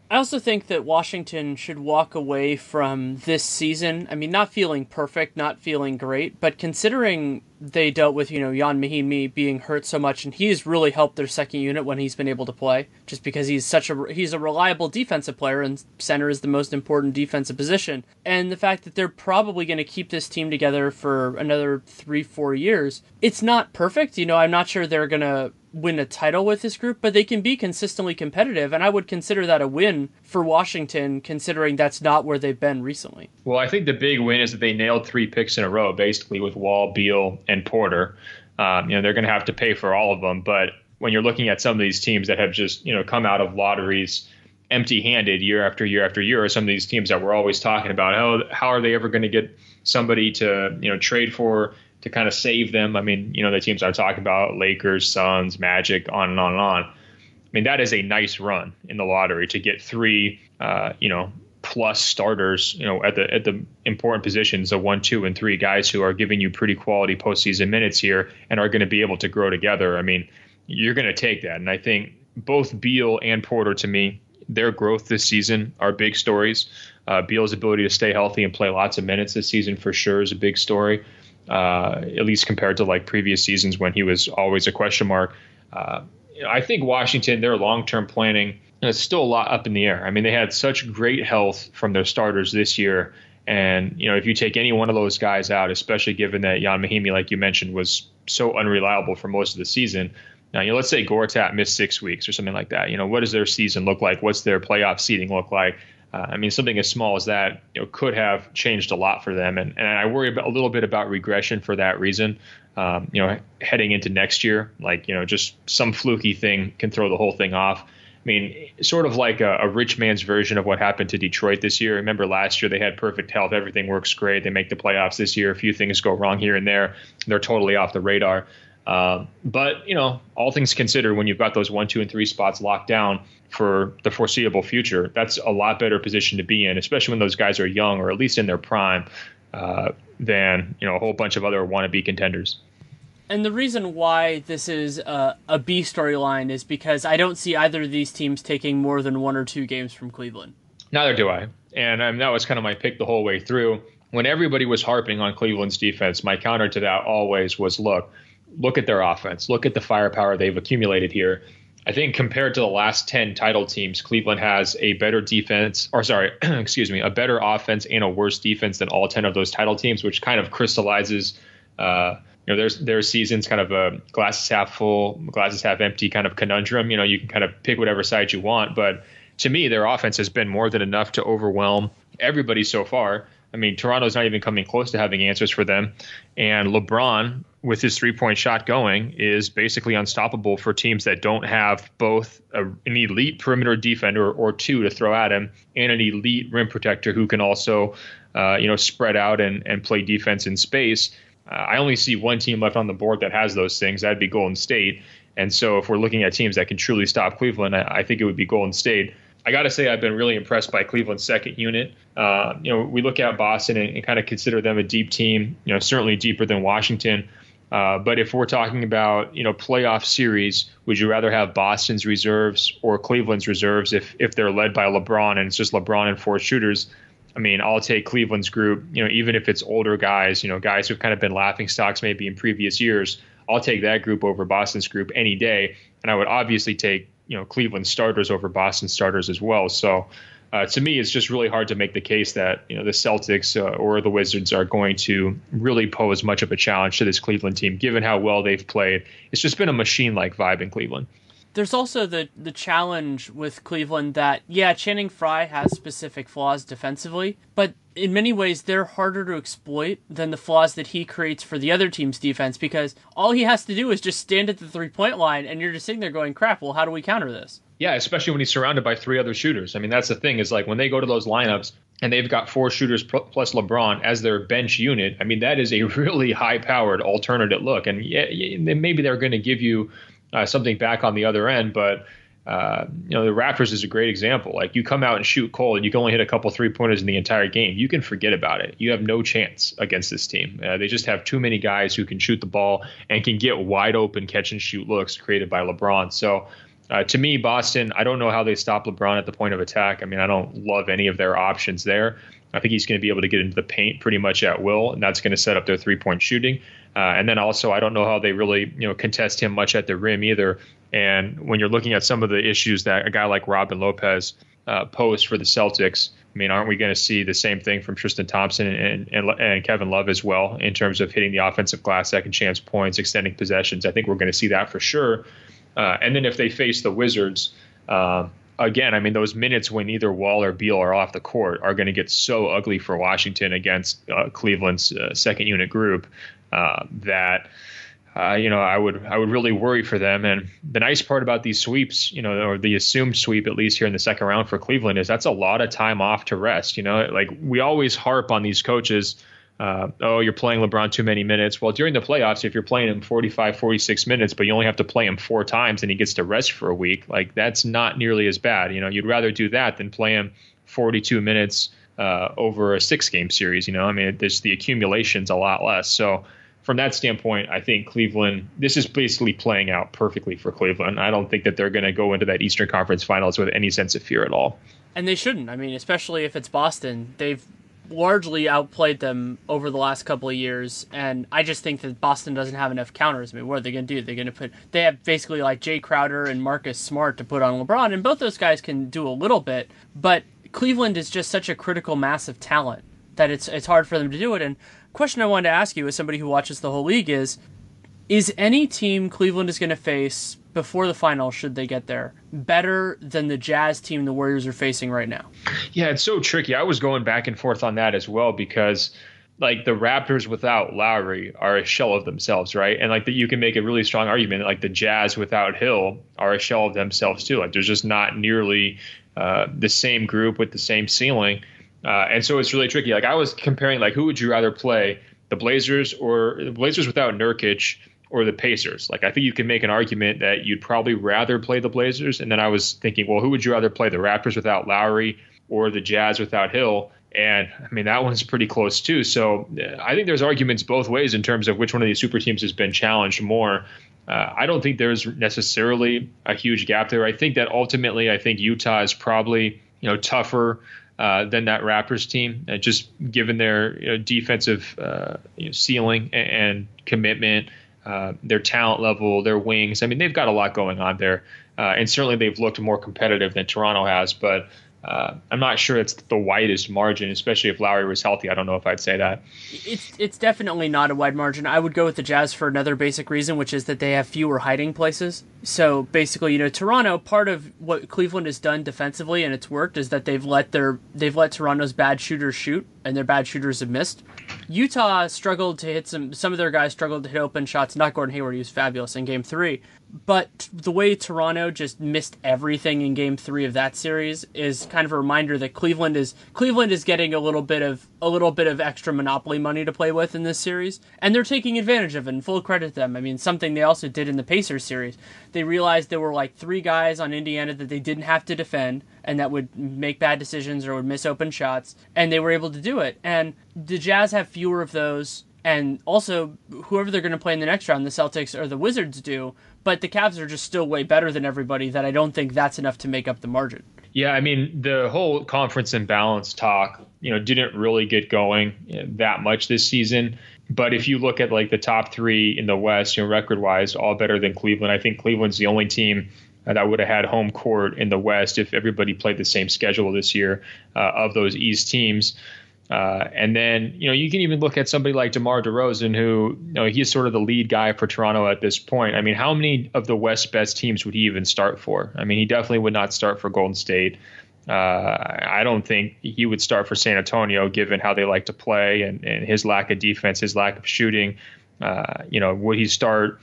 I also think that Washington should walk away from this season, not feeling perfect, not feeling great, but considering they dealt with, Jan Mahinmi being hurt so much, and he's really helped their second unit when he's been able to play, just because he's a reliable defensive player, and center is the most important defensive position. And the fact that they're probably going to keep this team together for another 3-4 years. It's not perfect, I'm not sure they're going to win a title with this group, but they can be consistently competitive, and I would consider that a win for Washington, considering that's not where they've been recently. Well, I think the big win is that they nailed 3 picks in a row, basically, with Wall, Beal, and Porter. They're going to have to pay for all of them, but when you're looking at some of these teams that have just come out of lotteries empty-handed year after year after year, or some of these teams that we're always talking about, how are they ever going to get somebody to trade for to kind of save them? The teams I'm talking about, Lakers, Suns, Magic, on and on and on. That is a nice run in the lottery to get 3, plus starters, at the important positions, the 1, 2, and 3 guys who are giving you pretty quality postseason minutes here and are going to be able to grow together. You're going to take that. And I think both Beal and Porter, to me, their growth this season are big stories. Beal's ability to stay healthy and play lots of minutes this season for sure is a big story. At least compared to like previous seasons when he was always a question mark. I think Washington, their long-term planning, it's still a lot up in the air. They had such great health from their starters this year. And, if you take any one of those guys out, especially given that Jan Mahinmi, like you mentioned, was so unreliable for most of the season. Now, let's say Gortat missed 6 weeks or something like that. What does their season look like? What's their playoff seeding look like? Something as small as that could have changed a lot for them. And I worry a little bit about regression for that reason. Heading into next year, just some fluky thing can throw the whole thing off. Sort of like a rich man's version of what happened to Detroit this year. Remember last year they had perfect health. Everything works great. They make the playoffs this year. A few things go wrong here and there. They're totally off the radar. But all things considered, when you've got those 1, 2, and 3 spots locked down for the foreseeable future, that's a lot better position to be in, especially when those guys are young or at least in their prime, than a whole bunch of other wannabe contenders. And the reason why this is a B storyline is because I don't see either of these teams taking more than 1 or 2 games from Cleveland. Neither do I. And that was kind of my pick the whole way through. When everybody was harping on Cleveland's defense, my counter to that always was, look at their offense. Look at the firepower they've accumulated here. I think compared to the last 10 title teams, Cleveland has a better defense, a better offense and a worse defense than all 10 of those title teams, which kind of crystallizes, their season's kind of a glasses half full, glasses half empty kind of conundrum. You can kind of pick whatever side you want, but to me, their offense has been more than enough to overwhelm everybody so far. Toronto's not even coming close to having answers for them. And LeBron, with his 3-point shot going, is basically unstoppable for teams that don't have both an elite perimeter defender or 2 to throw at him and an elite rim protector who can also, spread out and play defense in space. I only see one team left on the board that has those things. That'd be Golden State. And so if we're looking at teams that can truly stop Cleveland, I think it would be Golden State. I got to say, I've been really impressed by Cleveland's second unit. We look at Boston and kind of consider them a deep team, certainly deeper than Washington. But if we're talking about, playoff series, would you rather have Boston's reserves or Cleveland's reserves if they're led by LeBron and it's just LeBron and 4 shooters? I'll take Cleveland's group, even if it's older guys, guys who've kind of been laughing stocks maybe in previous years. I'll take that group over Boston's group any day. And I would obviously take Cleveland starters over Boston starters as well. So to me, it's just really hard to make the case that the Celtics or the Wizards are going to really pose much of a challenge to this Cleveland team, given how well they've played. It's just been a machine-like vibe in Cleveland. There's also the challenge with Cleveland that, Channing Frye has specific flaws defensively, but in many ways they're harder to exploit than the flaws that he creates for the other team's defense, because all he has to do is just stand at the 3-point line and you're just sitting there going, crap, well, how do we counter this? Yeah, especially when he's surrounded by 3 other shooters. That's the thing, is like when they go to those lineups and they've got 4 shooters plus LeBron as their bench unit, that is a really high-powered alternative look. And maybe they're going to give you something back on the other end, but The Raptors is a great example. Like, you come out and shoot cold and you can only hit a couple 3-pointers in the entire game. You can forget about it. You have no chance against this team. They just have too many guys who can shoot the ball and can get wide open catch and shoot looks created by LeBron. So to me, Boston, I don't know how they stop LeBron at the point of attack. I mean, I don't love any of their options there. I think he's going to be able to get into the paint pretty much at will, and that's going to set up their 3-point shooting. And then also, I don't know how they really, contest him much at the rim either. And when you're looking at some of the issues that a guy like Robin Lopez posed for the Celtics, I mean, aren't we going to see the same thing from Tristan Thompson and Kevin Love as well in terms of hitting the offensive glass, second chance points, extending possessions? I think we're going to see that for sure. And then if they face the Wizards, again, I mean, those minutes when either Wall or Beal are off the court are going to get so ugly for Washington against Cleveland's second unit group that I would really worry for them. And the nice part about these sweeps, or the assumed sweep, at least here in the second round for Cleveland, is that's a lot of time off to rest. Like, we always harp on these coaches. You're playing LeBron too many minutes. Well, during the playoffs, if you're playing him 45, 46 minutes, but you only have to play him 4 times and he gets to rest for a week, like, that's not nearly as bad. You'd rather do that than play him 42 minutes over a 6-game series. I mean, the accumulation's a lot less. So from that standpoint, I think Cleveland, this is basically playing out perfectly for Cleveland. I don't think that they're going to go into that Eastern Conference Finals with any sense of fear at all. And they shouldn't. I mean, especially if it's Boston. They've largely outplayed them over the last couple of years, and I just think that Boston doesn't have enough counters. I mean, what are they going to do? They have basically like Jay Crowder and Marcus Smart to put on LeBron, and both those guys can do a little bit, but Cleveland is just such a critical mass of talent that it's hard for them to do it. And question I wanted to ask you, as somebody who watches the whole league, is any team Cleveland is going to face before the finals, should they get there, better than the Jazz team the Warriors are facing right now? Yeah, it's so tricky. I was going back and forth on that as well, because like the Raptors without Lowry are a shell of themselves, right? And like you can make a really strong argument that like the Jazz without Hill are a shell of themselves too. Like, there's just not nearly the same group with the same ceiling. And so it's really tricky. Like, I was comparing, like, who would you rather play, the Blazers without Nurkic or the Pacers? Like, I think you can make an argument that you'd probably rather play the Blazers. And then I was thinking, well, who would you rather play, the Raptors without Lowry or the Jazz without Hill? And I mean, that one's pretty close too. So I think there's arguments both ways in terms of which one of these super teams has been challenged more. I don't think there's necessarily a huge gap there. I think that ultimately, Utah is probably, tougher than that Raptors team, just given their defensive ceiling and commitment, their talent level, their wings. I mean, they've got a lot going on there, and certainly they've looked more competitive than Toronto has. But I'm not sure it's the widest margin, especially if Lowry was healthy. I don't know if I'd say that. It's definitely not a wide margin. I would go with the Jazz for another basic reason, which is that they have fewer hiding places. So basically, Toronto, part of what Cleveland has done defensively, and it's worked, is that they've let Toronto's bad shooters shoot, and their bad shooters have missed. Utah struggled to hit some of their guys struggled to hit open shots. Not Gordon Hayward, he was fabulous in Game 3. But the way Toronto just missed everything in Game 3 of that series is kind of a reminder that Cleveland is getting a little bit of extra monopoly money to play with in this series, and they're taking advantage of it, and full credit to them. I mean, something they also did in the Pacers series. They realized there were like 3 guys on Indiana that they didn't have to defend and that would make bad decisions or would miss open shots, and they were able to do it. And the Jazz have fewer of those, and also whoever they're going to play in the next round, the Celtics or the Wizards do, but the Cavs are just still way better than everybody, that I don't think that's enough to make up the margin. Yeah, I mean, the whole conference imbalance talk, didn't really get going that much this season. But if you look at like the top 3 in the West, record-wise, all better than Cleveland. I think Cleveland's the only team that would have had home court in the West if everybody played the same schedule this year of those East teams. And then, you can even look at somebody like DeMar DeRozan, who, he's sort of the lead guy for Toronto at this point. I mean, how many of the West's best teams would he even start for? I mean, he definitely would not start for Golden State. I don't think he would start for San Antonio, given how they like to play and his lack of defense, his lack of shooting. Would he start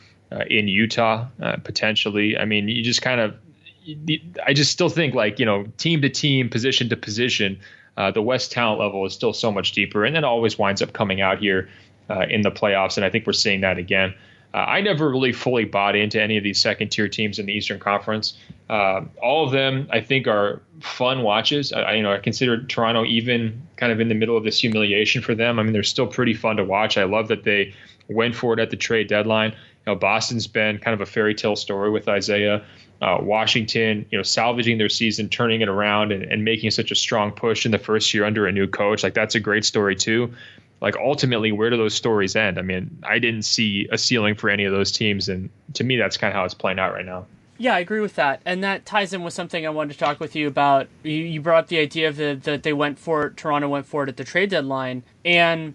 in Utah potentially? I mean, you just I just still think like, team to team, position to position, the West talent level is still so much deeper, and then always winds up coming out here in the playoffs. And I think we're seeing that again. I never really fully bought into any of these second-tier teams in the Eastern Conference. All of them, I think, are fun watches. I consider Toronto even kind of in the middle of this humiliation for them. I mean, they're still pretty fun to watch. I love that they went for it at the trade deadline. Boston's been kind of a fairy tale story with Isaiah. Washington, salvaging their season, turning it around, and making such a strong push in the first year under a new coach. Like, that's a great story too. Like, ultimately, where do those stories end? I mean, I didn't see a ceiling for any of those teams, and to me, that's kind of how it's playing out right now. Yeah, I agree with that, and that ties in with something I wanted to talk with you about. You brought up the idea of that Toronto went for it at the trade deadline, and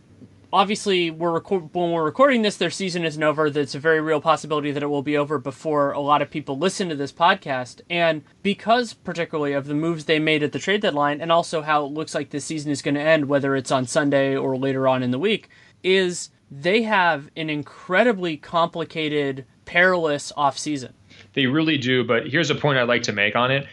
obviously, when we're recording this, their season isn't over. There's a very real possibility that it will be over before a lot of people listen to this podcast. And because particularly of the moves they made at the trade deadline, and also how it looks like this season is going to end, whether it's on Sunday or later on in the week, is they have an incredibly complicated, perilous offseason. They really do. But here's a point I'd like to make on it.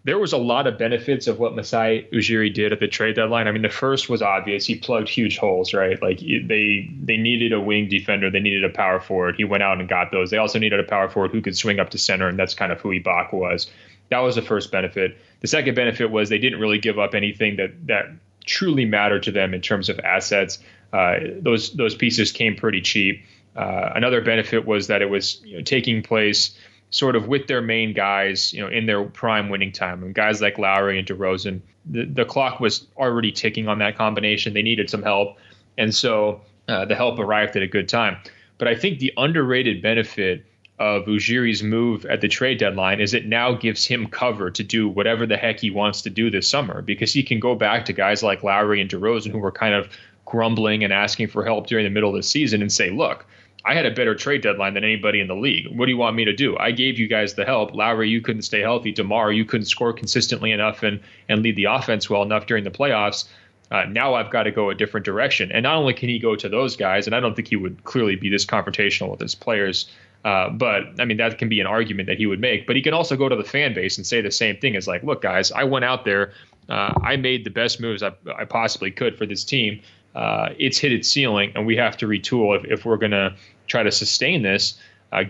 There was a lot of benefits of what Masai Ujiri did at the trade deadline. I mean, the first was obvious. He plugged huge holes, right? Like, they needed a wing defender. They needed a power forward. He went out and got those. They also needed a power forward who could swing up to center, and that's kind of who Ibaka was. That was the first benefit. The second benefit was they didn't really give up anything that truly mattered to them in terms of assets. Those pieces came pretty cheap. Another benefit was that it was taking place sort of with their main guys, in their prime winning time. And guys like Lowry and DeRozan, the clock was already ticking on that combination. They needed some help. And so the help arrived at a good time. But I think the underrated benefit of Ujiri's move at the trade deadline is it now gives him cover to do whatever the heck he wants to do this summer, because he can go back to guys like Lowry and DeRozan who were kind of grumbling and asking for help during the middle of the season and say, look, I had a better trade deadline than anybody in the league. What do you want me to do? I gave you guys the help. Lowry, you couldn't stay healthy. DeMar, you couldn't score consistently enough and lead the offense well enough during the playoffs. Now I've got to go a different direction. And not only can he go to those guys, and I don't think he would clearly be this confrontational with his players, but I mean, that can be an argument that he would make. But he can also go to the fan base and say the same thing as like, look, guys, I went out there. I made the best moves I possibly could for this team. It's hit its ceiling, and we have to retool if we're going to try to sustain this,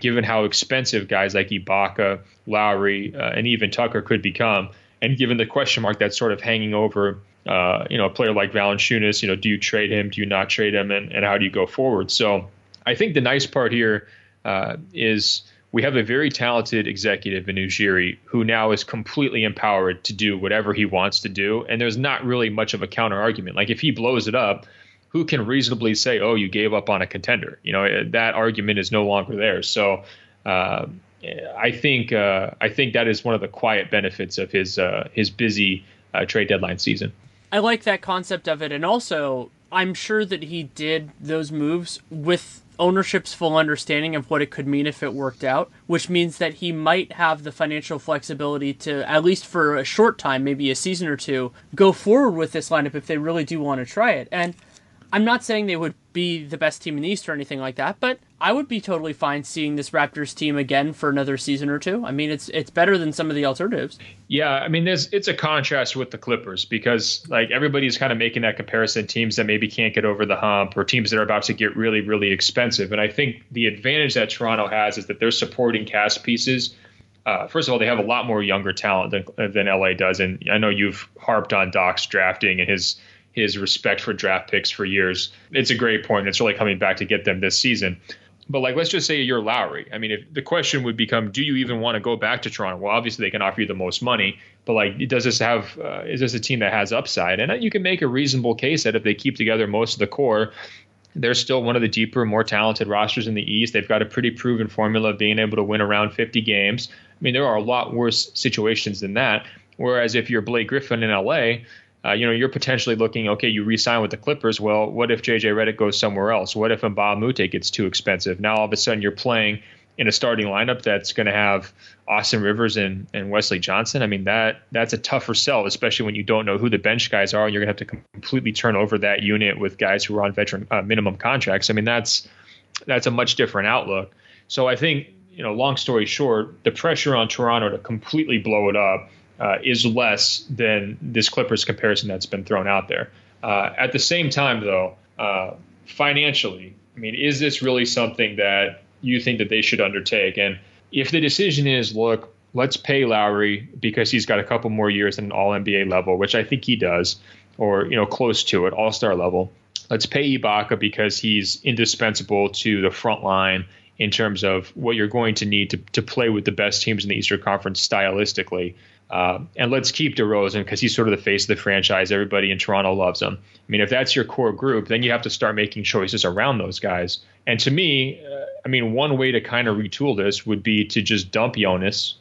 given how expensive guys like Ibaka, Lowry, and even Tucker could become, and given the question mark that's sort of hanging over, a player like Valanciunas. Do you trade him? Do you not trade him? And how do you go forward? So I think the nice part here is we have a very talented executive in Ujiri who now is completely empowered to do whatever he wants to do, and there's not really much of a counter argument. Like, if he blows it up, who can reasonably say, oh, you gave up on a contender? That argument is no longer there. So I think that is one of the quiet benefits of his busy trade deadline season. I like that concept of it. And also, I'm sure that he did those moves with ownership's full understanding of what it could mean if it worked out, which means that he might have the financial flexibility to, at least for a short time, maybe a season or two, go forward with this lineup if they really do want to try it. And I'm not saying they would be the best team in the East or anything like that, but I would be totally fine seeing this Raptors team again for another season or two. I mean, it's better than some of the alternatives. Yeah, I mean, it's a contrast with the Clippers because, like, everybody's kind of making that comparison, teams that maybe can't get over the hump or teams that are about to get really, really expensive. And I think the advantage that Toronto has is that they're supporting cast pieces. First of all, they have a lot more younger talent than LA does. And I know you've harped on Doc's drafting and his respect for draft picks for years. It's a great point. It's really coming back to get them this season. But like, let's just say you're Lowry. I mean, if the question would become, do you even want to go back to Toronto? Well, obviously they can offer you the most money, but like, is this a team that has upside? And you can make a reasonable case that if they keep together most of the core, they're still one of the deeper, more talented rosters in the East. They've got a pretty proven formula of being able to win around 50 games. I mean, there are a lot worse situations than that. Whereas if you're Blake Griffin in LA, you're potentially looking, okay, you re-sign with the Clippers. Well, what if JJ Redick goes somewhere else? What if Mbah Moute gets too expensive? Now all of a sudden you're playing in a starting lineup that's going to have Austin Rivers and Wesley Johnson. I mean, that's a tougher sell, especially when you don't know who the bench guys are, and you're going to have to completely turn over that unit with guys who are on veteran minimum contracts. I mean, that's a much different outlook. So I think, long story short, the pressure on Toronto to completely blow it up is less than this Clippers comparison that's been thrown out there. At the same time, though, financially, I mean, is this really something that you think that they should undertake. And if the decision is, look, let's pay Lowry because he's got a couple more years at an all-NBA level, which I think he does, or close to it, all-star level. Let's pay Ibaka because he's indispensable to the front line in terms of what you're going to need to play with the best teams in the Eastern Conference stylistically. And let's keep DeRozan because he's sort of the face of the franchise. Everybody in Toronto loves him. I mean, if that's your core group, then you have to start making choices around those guys. And to me, one way to kind of retool this would be to just dump Jonas,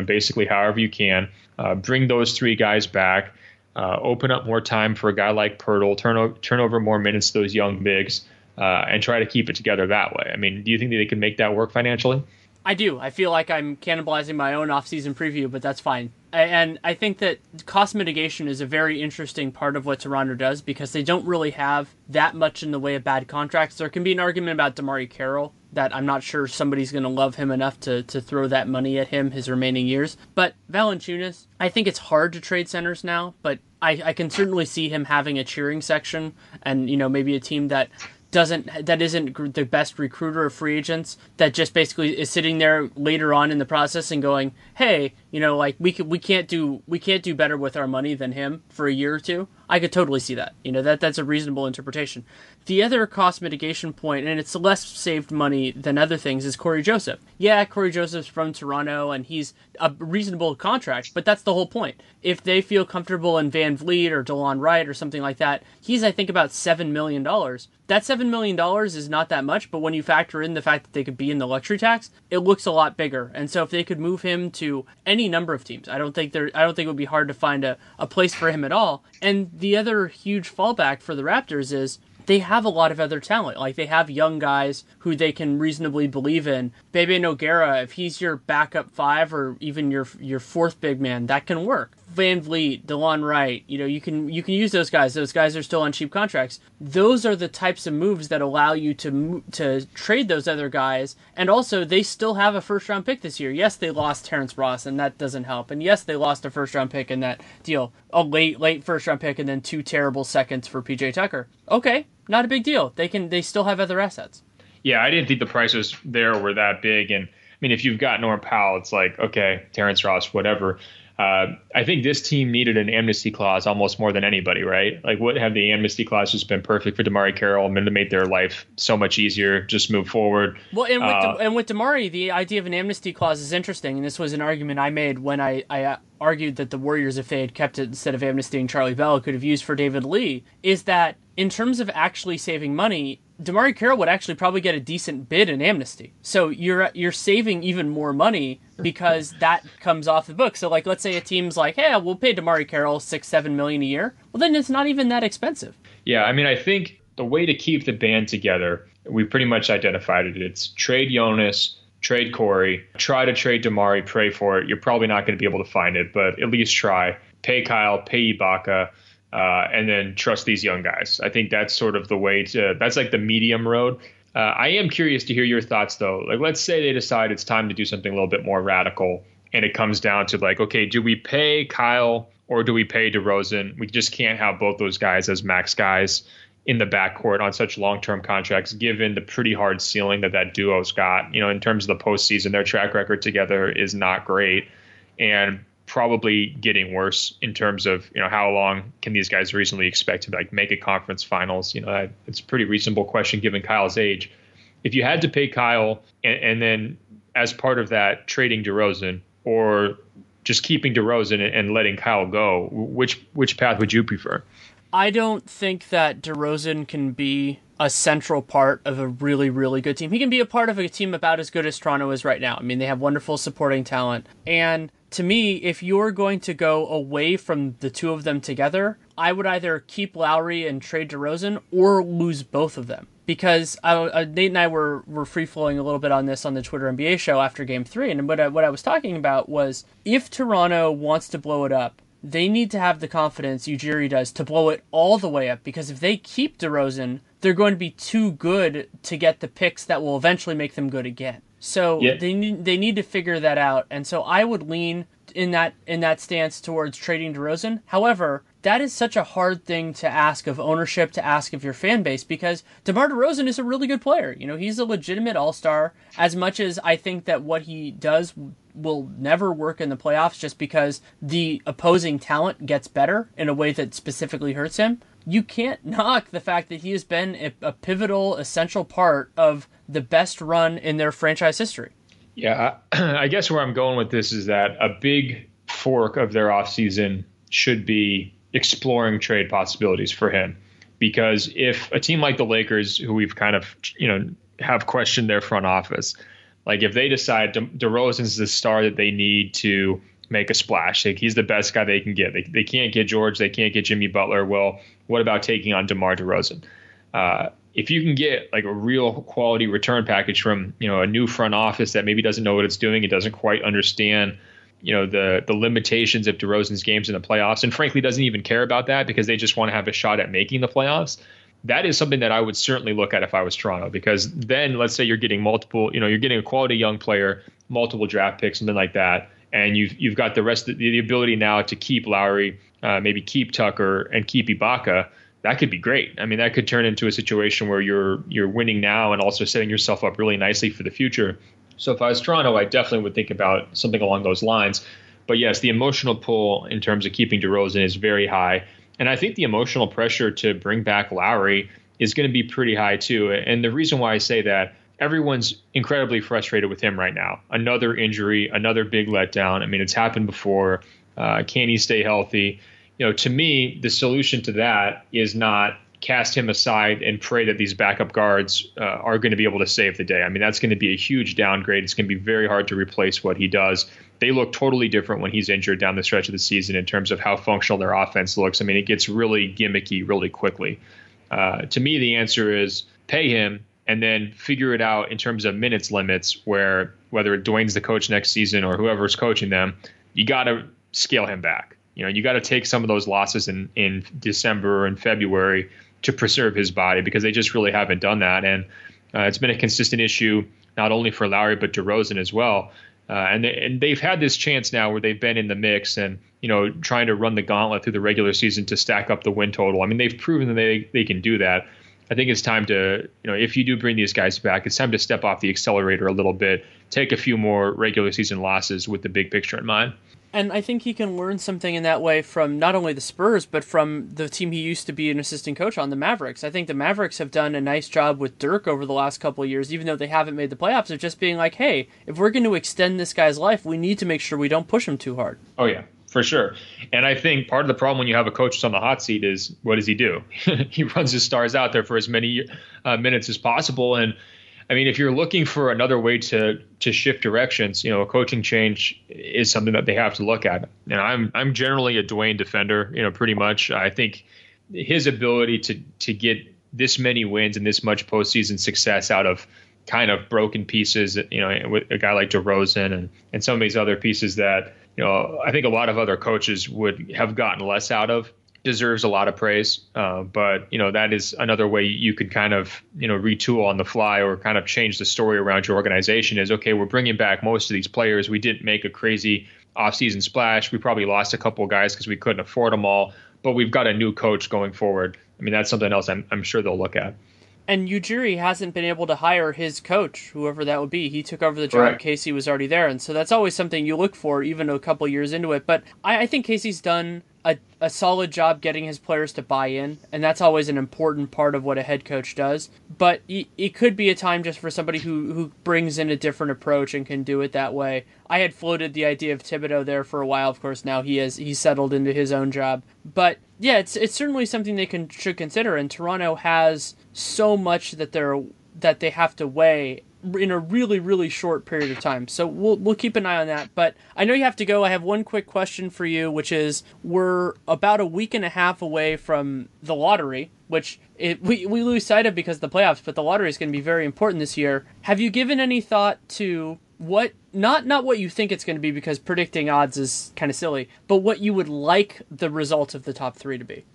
basically however you can, bring those three guys back, open up more time for a guy like Pirtle, turn over more minutes to those young bigs, and try to keep it together that way. I mean, do you think that they could make that work financially? I do. I feel like I'm cannibalizing my own off-season preview, but that's fine. And I think that cost mitigation is a very interesting part of what Toronto does because they don't really have that much in the way of bad contracts. There can be an argument about DeMarre Carroll that I'm not sure somebody's going to love him enough to throw that money at him his remaining years. But Valanciunas, I think it's hard to trade centers now, but I can certainly see him having a cheering section and, maybe a team that isn't the best recruiter of free agents, that just basically is sitting there later on in the process and going, hey, we can't do better with our money than him for a year or two. I could totally see that. That's a reasonable interpretation. The other cost mitigation point, and it's less saved money than other things, is Corey Joseph. Yeah, Corey Joseph's from Toronto, and he's a reasonable contract, but that's the whole point. If they feel comfortable in Van Vliet or DeLon Wright or something like that, he's, I think, about $7 million. That $7 million is not that much, but when you factor in the fact that they could be in the luxury tax, it looks a lot bigger. And so if they could move him to any number of teams, I don't think it would be hard to find a place for him at all. And the other huge fallback for the Raptors is they have a lot of other talent. Like, they have young guys who they can reasonably believe in. Bebe Nogueira, if he's your backup five or even your fourth big man, that can work. Van Vliet, DeLon Wright, you can use those guys. Those guys are still on cheap contracts. Those are the types of moves that allow you to trade those other guys. And also, they still have a first-round pick this year. Yes, they lost Terrence Ross, and that doesn't help. And yes, they lost a first-round pick in that deal. A late first-round pick and then 2 terrible seconds for PJ Tucker. Okay, not a big deal. They still have other assets. Yeah, I didn't think the prices there were that big. And, if you've got Norm Powell, it's like, okay, Terrence Ross, whatever. I think this team needed an amnesty clause almost more than anybody, right? Like, what have the amnesty clause just been perfect for DeMarre Carroll and to make their life so much easier, just move forward. Well, and with DeMarre, the idea of an amnesty clause is interesting, and this was an argument I made when I argued that the Warriors, if they had kept it instead of amnestying Charlie Bell, could have used for David Lee, is that in terms of actually saving money, DeMarre Carroll would actually probably get a decent bid in amnesty. So you're saving even more money because that comes off the book. So, like, let's say a team's like, hey, we'll pay DeMarre Carroll $6-7 million a year. Well, then it's not even that expensive. Yeah, I think the way to keep the band together, we pretty much identified it. It's trade Jonas, trade Corey, try to trade DeMarre, pray for it. You're probably not going to be able to find it, but at least try. Pay Kyle, pay Ibaka. And then trust these young guys. I think that's sort of the way that's like the medium road. I am curious to hear your thoughts, though. Like, let's say they decide it's time to do something a little bit more radical, and it comes down to, like, okay, do we pay Kyle or do we pay DeRozan? We just can't have both those guys as max guys in the backcourt on such long-term contracts, given the pretty hard ceiling that duo's got. In terms of the postseason, their track record together is not great. And probably getting worse in terms of, how long can these guys reasonably expect to make a conference finals? It's a pretty reasonable question given Kyle's age. If you had to pay Kyle and then as part of that trading DeRozan or just keeping DeRozan and letting Kyle go, which path would you prefer? I don't think that DeRozan can be a central part of a really, really good team. He can be a part of a team about as good as Toronto is right now. They have wonderful supporting talent. And to me, if you're going to go away from the two of them together, I would either keep Lowry and trade DeRozan or lose both of them. Because Nate and I were free-flowing a little bit on this on the Twitter NBA show after Game 3. And what I was talking about was, if Toronto wants to blow it up, they need to have the confidence, Ujiri does, to blow it all the way up. Because if they keep DeRozan, they're going to be too good to get the picks that will eventually make them good again. So they need to figure that out. And so I would lean in that stance towards trading DeRozan. However, that is such a hard thing to ask of ownership, to ask of your fan base, because DeMar DeRozan is a really good player. He's a legitimate all-star. As much as I think that what he does will never work in the playoffs just because the opposing talent gets better in a way that specifically hurts him, you can't knock the fact that he has been a pivotal, essential part of the best run in their franchise history. Yeah, I guess where I'm going with this is that a big fork of their offseason should be exploring trade possibilities for him. Because if a team like the Lakers, who we've kind of, have questioned their front office, like if they decide DeRozan's the star that they need to make a splash, like he's the best guy they can get. They can't get George, they can't get Jimmy Butler. Well, what about taking on DeMar DeRozan? If you can get like a real quality return package from, a new front office that maybe doesn't know what it's doing, it doesn't quite understand, the limitations of DeRozan's games in the playoffs, and frankly doesn't even care about that because they just want to have a shot at making the playoffs. That is something that I would certainly look at if I was Toronto, because then let's say you're getting multiple, you're getting a quality young player, multiple draft picks, something like that. And you've got the rest of the ability now to keep Lowry, maybe keep Tucker and keep Ibaka. That could be great. I mean, that could turn into a situation where you're winning now and also setting yourself up really nicely for the future. So if I was Toronto, I definitely would think about something along those lines. But yes, the emotional pull in terms of keeping DeRozan is very high. And I think the emotional pressure to bring back Lowry is going to be pretty high too. And the reason why I say that, everyone's incredibly frustrated with him right now. Another injury, another big letdown. I mean, it's happened before. Can he stay healthy? To me, the solution to that is not cast him aside and pray that these backup guards are going to be able to save the day. I mean, that's going to be a huge downgrade. It's going to be very hard to replace what he does. They look totally different when he's injured down the stretch of the season in terms of how functional their offense looks. I mean, it gets really gimmicky really quickly. To me, the answer is pay him and then figure it out in terms of minutes limits, where whether Dwayne's the coach next season or whoever's coaching them, you got to scale him back. You got to take some of those losses in December and February to preserve his body, because they just really haven't done that. And it's been a consistent issue, not only for Lowry, but DeRozan as well. And they've had this chance now where they've been in the mix and, trying to run the gauntlet through the regular season to stack up the win total. I mean, they've proven that they can do that. I think it's time to, if you do bring these guys back, it's time to step off the accelerator a little bit, take a few more regular season losses with the big picture in mind. And I think he can learn something in that way from not only the Spurs, but from the team he used to be an assistant coach on, the Mavericks. I think the Mavericks have done a nice job with Dirk over the last couple of years, even though they haven't made the playoffs, of just being like, hey, if we're going to extend this guy's life, we need to make sure we don't push him too hard. Oh, yeah, for sure. And I think part of the problem when you have a coach that's on the hot seat is, what does he do? He runs his stars out there for as many minutes as possible. And I mean, if you're looking for another way to shift directions, a coaching change is something that they have to look at. And I'm generally a Dwayne defender, pretty much. I think his ability to get this many wins and this much postseason success out of kind of broken pieces, with a guy like DeRozan and some of these other pieces that, I think a lot of other coaches would have gotten less out of, deserves a lot of praise. But that is another way you could kind of, retool on the fly or kind of change the story around your organization is, okay, we're bringing back most of these players. We didn't make a crazy offseason splash. We probably lost a couple of guys because we couldn't afford them all, but we've got a new coach going forward. I mean, that's something else I'm sure they'll look at. And Ujiri hasn't been able to hire his coach, whoever that would be. He took over the job. Right. Casey was already there. And so that's always something you look for, even a couple years into it. But I think Casey's done a solid job getting his players to buy in, and that's always an important part of what a head coach does. But it could be a time just for somebody who brings in a different approach and can do it that way. I had floated the idea of Thibodeau there for a while. Of course, now he's settled into his own job. But yeah, it's certainly something they should consider. And Toronto has so much that they have to weigh in a really, really short period of time. So we'll keep an eye on that. But I know you have to go. I have one quick question for you, which is, we're about a week and a half away from the lottery, which we lose sight of because of the playoffs, but the lottery is going to be very important this year. Have you given any thought to what, not what you think it's going to be, because predicting odds is kind of silly, but what you would like the results of the top three to be?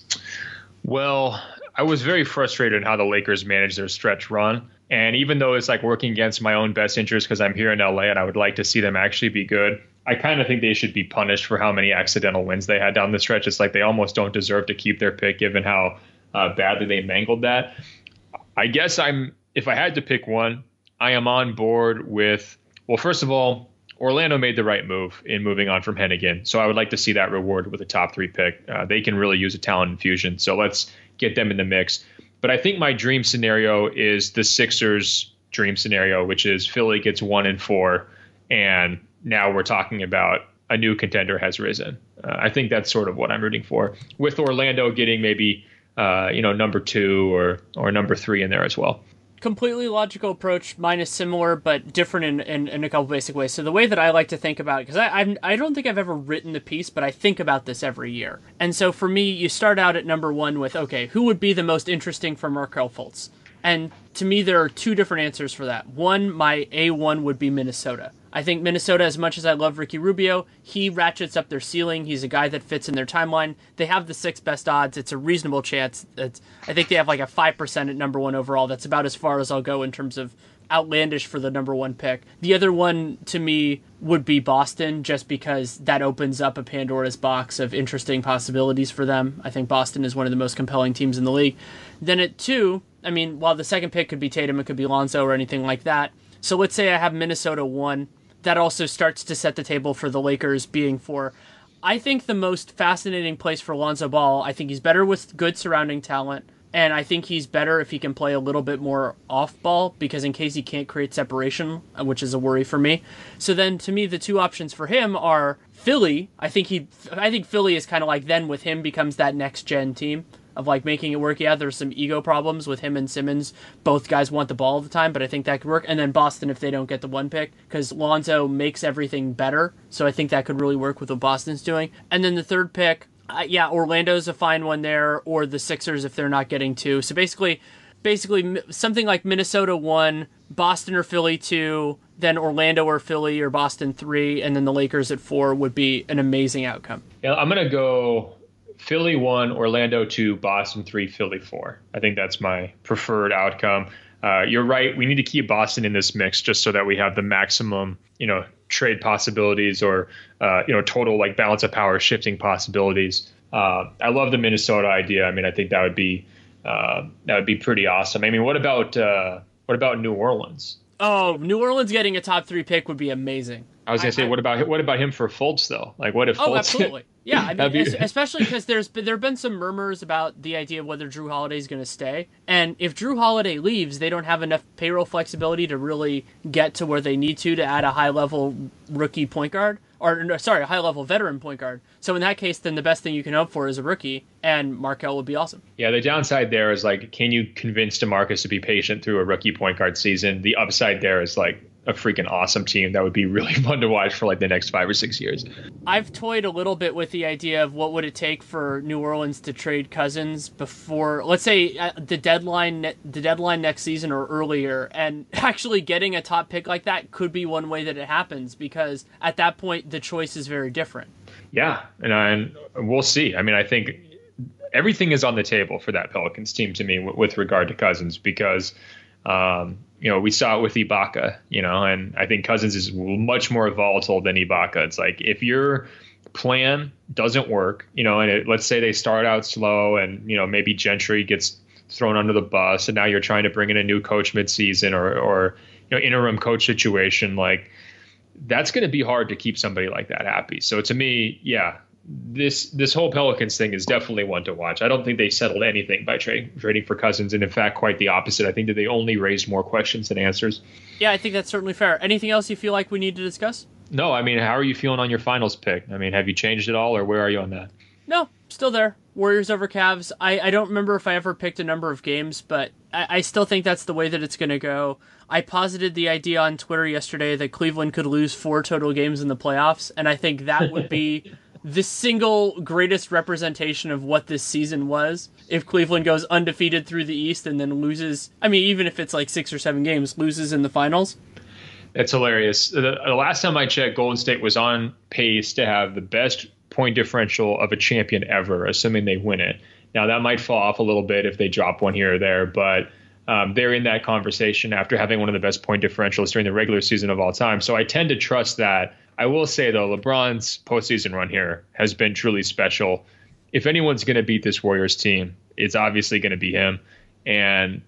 Well, I was very frustrated how the Lakers managed their stretch run. And even though it's like working against my own best interest because I'm here in LA and I would like to see them actually be good, I kind of think they should be punished for how many accidental wins they had down the stretch. It's like they almost don't deserve to keep their pick given how badly they mangled that. I guess if I had to pick one, I am on board with, well, first of all, Orlando made the right move in moving on from Hennigan. So I would like to see that rewarded with a top 3 pick. They can really use a talent infusion. So let's get them in the mix. But I think my dream scenario is the Sixers' dream scenario, which is Philly gets 1 and 4. And now we're talking about a new contender has risen. I think that's sort of what I'm rooting for, with Orlando getting maybe, number 2 or number 3 in there as well. Completely logical approach. Mine is similar, but different in a couple basic ways. So the way that I like to think about it, because I don't think I've ever written the piece, but I think about this every year. And so for me, you start out at number 1 with, okay, who would be the most interesting for Markelle Fultz? And to me, there are 2 different answers for that. One, my A1 would be Minnesota. I think Minnesota, as much as I love Ricky Rubio, he ratchets up their ceiling. He's a guy that fits in their timeline. They have the 6th best odds. It's a reasonable chance. I think they have like a 5% at number 1 overall. That's about as far as I'll go in terms of outlandish for the number 1 pick. The other one to me would be Boston, just because that opens up a Pandora's box of interesting possibilities for them. I think Boston is one of the most compelling teams in the league. Then at 2, I mean, while the second pick could be Tatum, it could be Lonzo or anything like that. So let's say I have Minnesota 1. That also starts to set the table for the Lakers being 4. I think the most fascinating place for Lonzo Ball, I think he's better with good surrounding talent, and I think he's better if he can play a little bit more off-ball, because in case he can't create separation, which is a worry for me. So then, to me, the 2 options for him are Philly. I think Philly is kind of like, then with him becomes that next-gen team of like making it work. Yeah, there's some ego problems with him and Simmons. Both guys want the ball all the time, but I think that could work. And then Boston if they don't get the 1 pick, because Lonzo makes everything better. So I think that could really work with what Boston's doing. And then the 3rd pick, Orlando's a fine one there, or the Sixers if they're not getting 2. So basically something like Minnesota 1, Boston or Philly 2, then Orlando or Philly or Boston 3, and then the Lakers at 4 would be an amazing outcome. Yeah, I'm going to go Philly 1, Orlando 2, Boston 3, Philly 4. I think that's my preferred outcome. You're right. We need to keep Boston in this mix just so that we have the maximum, trade possibilities or, total like balance of power shifting possibilities. I love the Minnesota idea. I mean, I think that would be pretty awesome. I mean, what about New Orleans? Oh, New Orleans getting a top 3 pick would be amazing. I was going to say, what about him for Fultz though? Like, what if? Oh, Fultz absolutely. Yeah, I mean, especially because there have been some murmurs about the idea of whether Drew Holiday is going to stay, and if Drew Holiday leaves, they don't have enough payroll flexibility to really get to where they need to add a high level rookie point guard, a high level veteran point guard. So in that case, then the best thing you can hope for is a rookie, and Markelle would be awesome. Yeah, the downside there is like, can you convince DeMarcus to be patient through a rookie point guard season? The upside there is like a freaking awesome team that would be really fun to watch for like the next 5 or 6 years. I've toyed a little bit with the idea of what would it take for New Orleans to trade Cousins before, let's say, the deadline next season or earlier, and actually getting a top pick like that could be one way that it happens, because at that point the choice is very different. Yeah, and we'll see. I mean, I think everything is on the table for that Pelicans team to me with regard to Cousins, because we saw it with Ibaka, and I think Cousins is much more volatile than Ibaka. It's like, if your plan doesn't work, let's say they start out slow and, maybe Gentry gets thrown under the bus and now you're trying to bring in a new coach midseason or interim coach situation, like that's going to be hard to keep somebody like that happy. So to me, yeah, this whole Pelicans thing is definitely one to watch. I don't think they settled anything by trading for Cousins, and in fact, quite the opposite. I think that they only raised more questions than answers. Yeah, I think that's certainly fair. Anything else you feel like we need to discuss? No, I mean, how are you feeling on your finals pick? I mean, have you changed at all, or where are you on that? No, still there. Warriors over Cavs. I don't remember if I ever picked a number of games, but I still think that's the way that it's going to go. I posited the idea on Twitter yesterday that Cleveland could lose 4 total games in the playoffs, and I think that would be the single greatest representation of what this season was. If Cleveland goes undefeated through the East and then loses, I mean, even if it's like 6 or 7 games, loses in the finals. It's hilarious. The last time I checked, Golden State was on pace to have the best point differential of a champion ever, assuming they win it. Now, that might fall off a little bit if they drop one here or there, but they're in that conversation after having one of the best point differentials during the regular season of all time. So I tend to trust that. I will say, though, LeBron's postseason run here has been truly special. If anyone's going to beat this Warriors team, it's obviously going to be him. And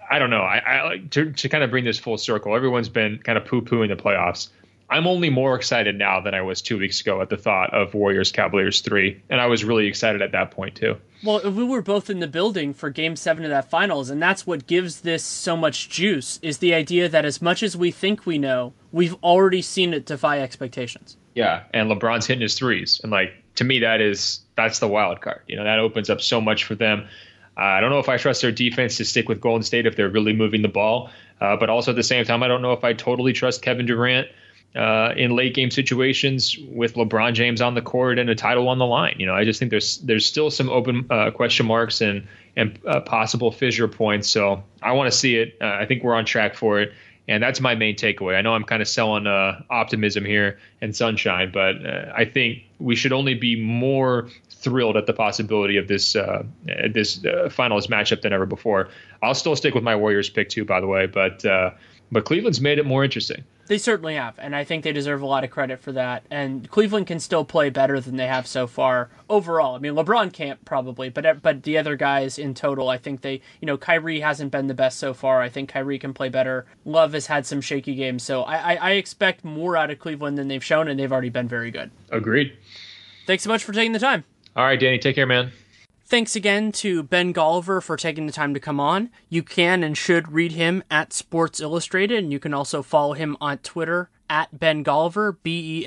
I don't know. I like to kind of bring this full circle. Everyone's been kind of poo-pooing the playoffs. I'm only more excited now than I was 2 weeks ago at the thought of Warriors-Cavaliers 3. And I was really excited at that point, too. Well, we were both in the building for Game 7 of that finals, and that's what gives this so much juice, is the idea that as much as we think we know, we've already seen it defy expectations. Yeah, and LeBron's hitting his threes. And, like, to me, that's the wild card. You know, that opens up so much for them. I don't know if I trust their defense to stick with Golden State if they're really moving the ball. But also at the same time, I don't know if I totally trust Kevin Durant in late game situations with LeBron James on the court and a title on the line. You know, I just think there's still some open question marks and possible fissure points. So I want to see it. I think we're on track for it. And that's my main takeaway. I know I'm kind of selling optimism here and sunshine, but I think we should only be more thrilled at the possibility of this finals matchup than ever before. I'll still stick with my Warriors pick too, by the way, but Cleveland's made it more interesting. They certainly have, and I think they deserve a lot of credit for that. And Cleveland can still play better than they have so far overall. I mean, LeBron can't probably, but the other guys in total, I think KYRIE hasn't been the best so far. I think KYRIE can play better. Love has had some shaky games, so I expect more out of Cleveland than they've shown, and they've already been very good. Agreed. Thanks so much for taking the time. All right, Danny, take care, man. Thanks again to Ben Golliver for taking the time to come on. You can and should read him at Sports Illustrated, and you can also follow him on Twitter at Ben Golliver, BenGolliver.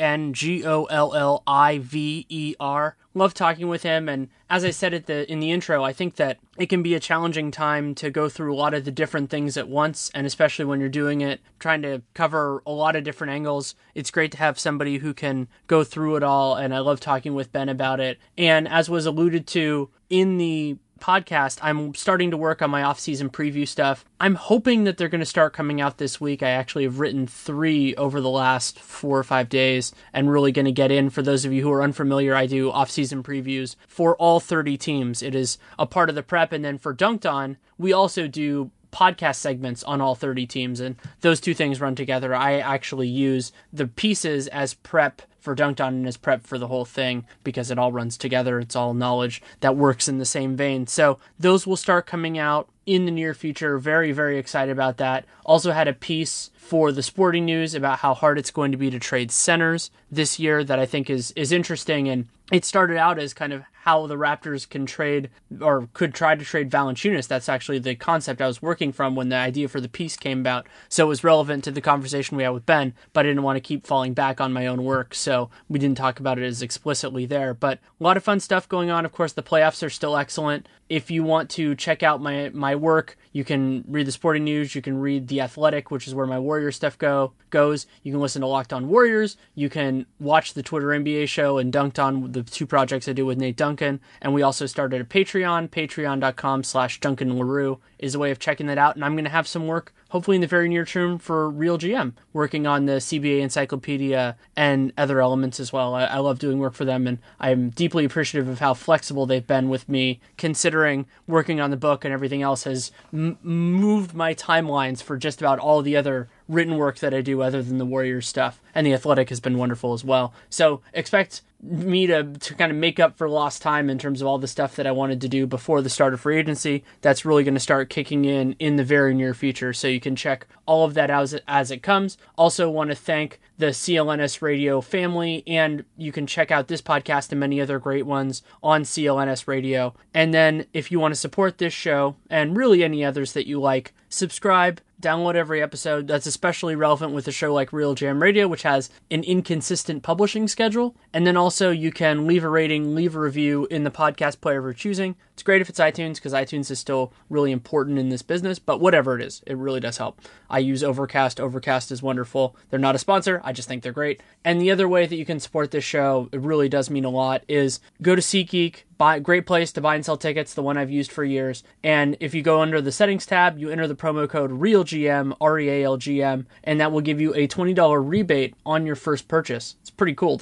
Love talking with him, and as I said in the intro, I think that it can be a challenging time to go through a lot of the different things at once, and especially when you're doing it, trying to cover a lot of different angles. It's great to have somebody who can go through it all, and I love talking with Ben about it. And as was alluded to in the podcast, I'm starting to work on my off-season preview stuff. I'm hoping that they're going to start coming out this week. I actually have written 3 over the last 4 or 5 days and really going to get in. For those of you who are unfamiliar, I do off-season previews for all 30 teams. It is a part of the prep. And then for Dunked On, we also do podcast segments on all 30 teams, and those two things run together. I actually use the pieces as prep for Dunked On and as prep for the whole thing because it all runs together. It's all knowledge that works in the same vein. So those will start coming out in the near future. Very, very excited about that. Also had a piece for the Sporting News about how hard it's going to be to trade centers this year that I think is interesting. And it started out as kind of how the Raptors can trade or could try to trade Valanciunas. That's actually the concept I was working from when the idea for the piece came about. So it was relevant to the conversation we had with Ben, but I didn't want to keep falling back on my own work. So we didn't talk about it as explicitly there, but a lot of fun stuff going on. Of course, the playoffs are still excellent. If you want to check out my work, you can read the Sporting News. You can read The Athletic, which is where my Warrior stuff goes. You can listen to Locked On Warriors. You can watch the Twitter NBA show and Dunked On, the 2 projects I do with Nate Duncan. And we also started a Patreon. Patreon.com/Duncan Leroux is a way of checking that out. And I'm going to have some work, hopefully in the very near term, for Real GM, working on the CBA Encyclopedia and other elements as well. I love doing work for them, and I'm deeply appreciative of how flexible they've been with me, considering working on the book and everything else has moved my timelines for just about all the other written work that I do other than the Warriors stuff. And The Athletic has been wonderful as well. So expect me to kind of make up for lost time in terms of all the stuff that I wanted to do before the start of free agency. That's really going to start kicking in the very near future. So you can check all of that as it comes. Also want to thank the CLNS Radio family, and you can check out this podcast and many other great ones on CLNS Radio. And then if you want to support this show and really any others that you like, subscribe, download every episode. That's especially relevant with a show like Real Jam Radio, which has an inconsistent publishing schedule. And then also you can leave a rating, leave a review in the podcast player of your choosing. It's great if it's iTunes, because iTunes is still really important in this business, but whatever it is, it really does help. I use Overcast. Overcast is wonderful. They're not a sponsor. I just think they're great. And the other way that you can support this show, it really does mean a lot, is go to SeatGeek. Great place to buy and sell tickets, the one I've used for years. And if you go under the settings tab, you enter the promo code REALGM, REALGM, and that will give you a $20 rebate on your first purchase. It's pretty cool.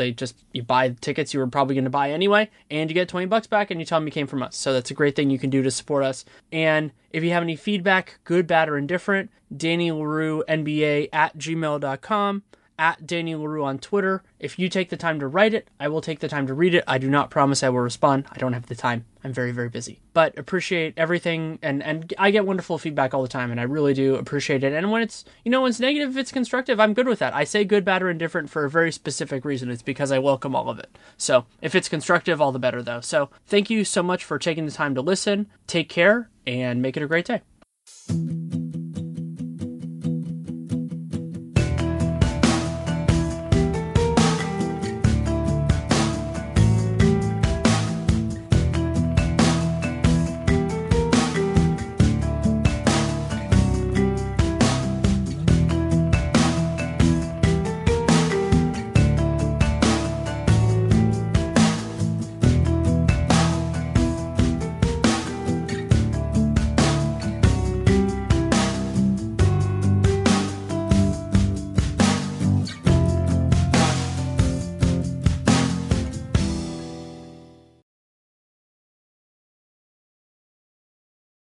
You buy tickets you were probably going to buy anyway, and you get $20 back, and you tell them you came from us. So that's a great thing you can do to support us. And if you have any feedback, good, bad, or indifferent, DannyLeroux NBA at gmail.com. at Danny Leroux on Twitter. If you take the time to write it, I will take the time to read it. I do not promise I will respond. I don't have the time. I'm very, very busy. But appreciate everything, and I get wonderful feedback all the time, and I really do appreciate it. And when it's, when it's negative, if it's constructive, I'm good with that. I say good, bad, or indifferent for a very specific reason. It's because I welcome all of it. So if it's constructive, all the better, though. So thank you so much for taking the time to listen. Take care, and make it a great day.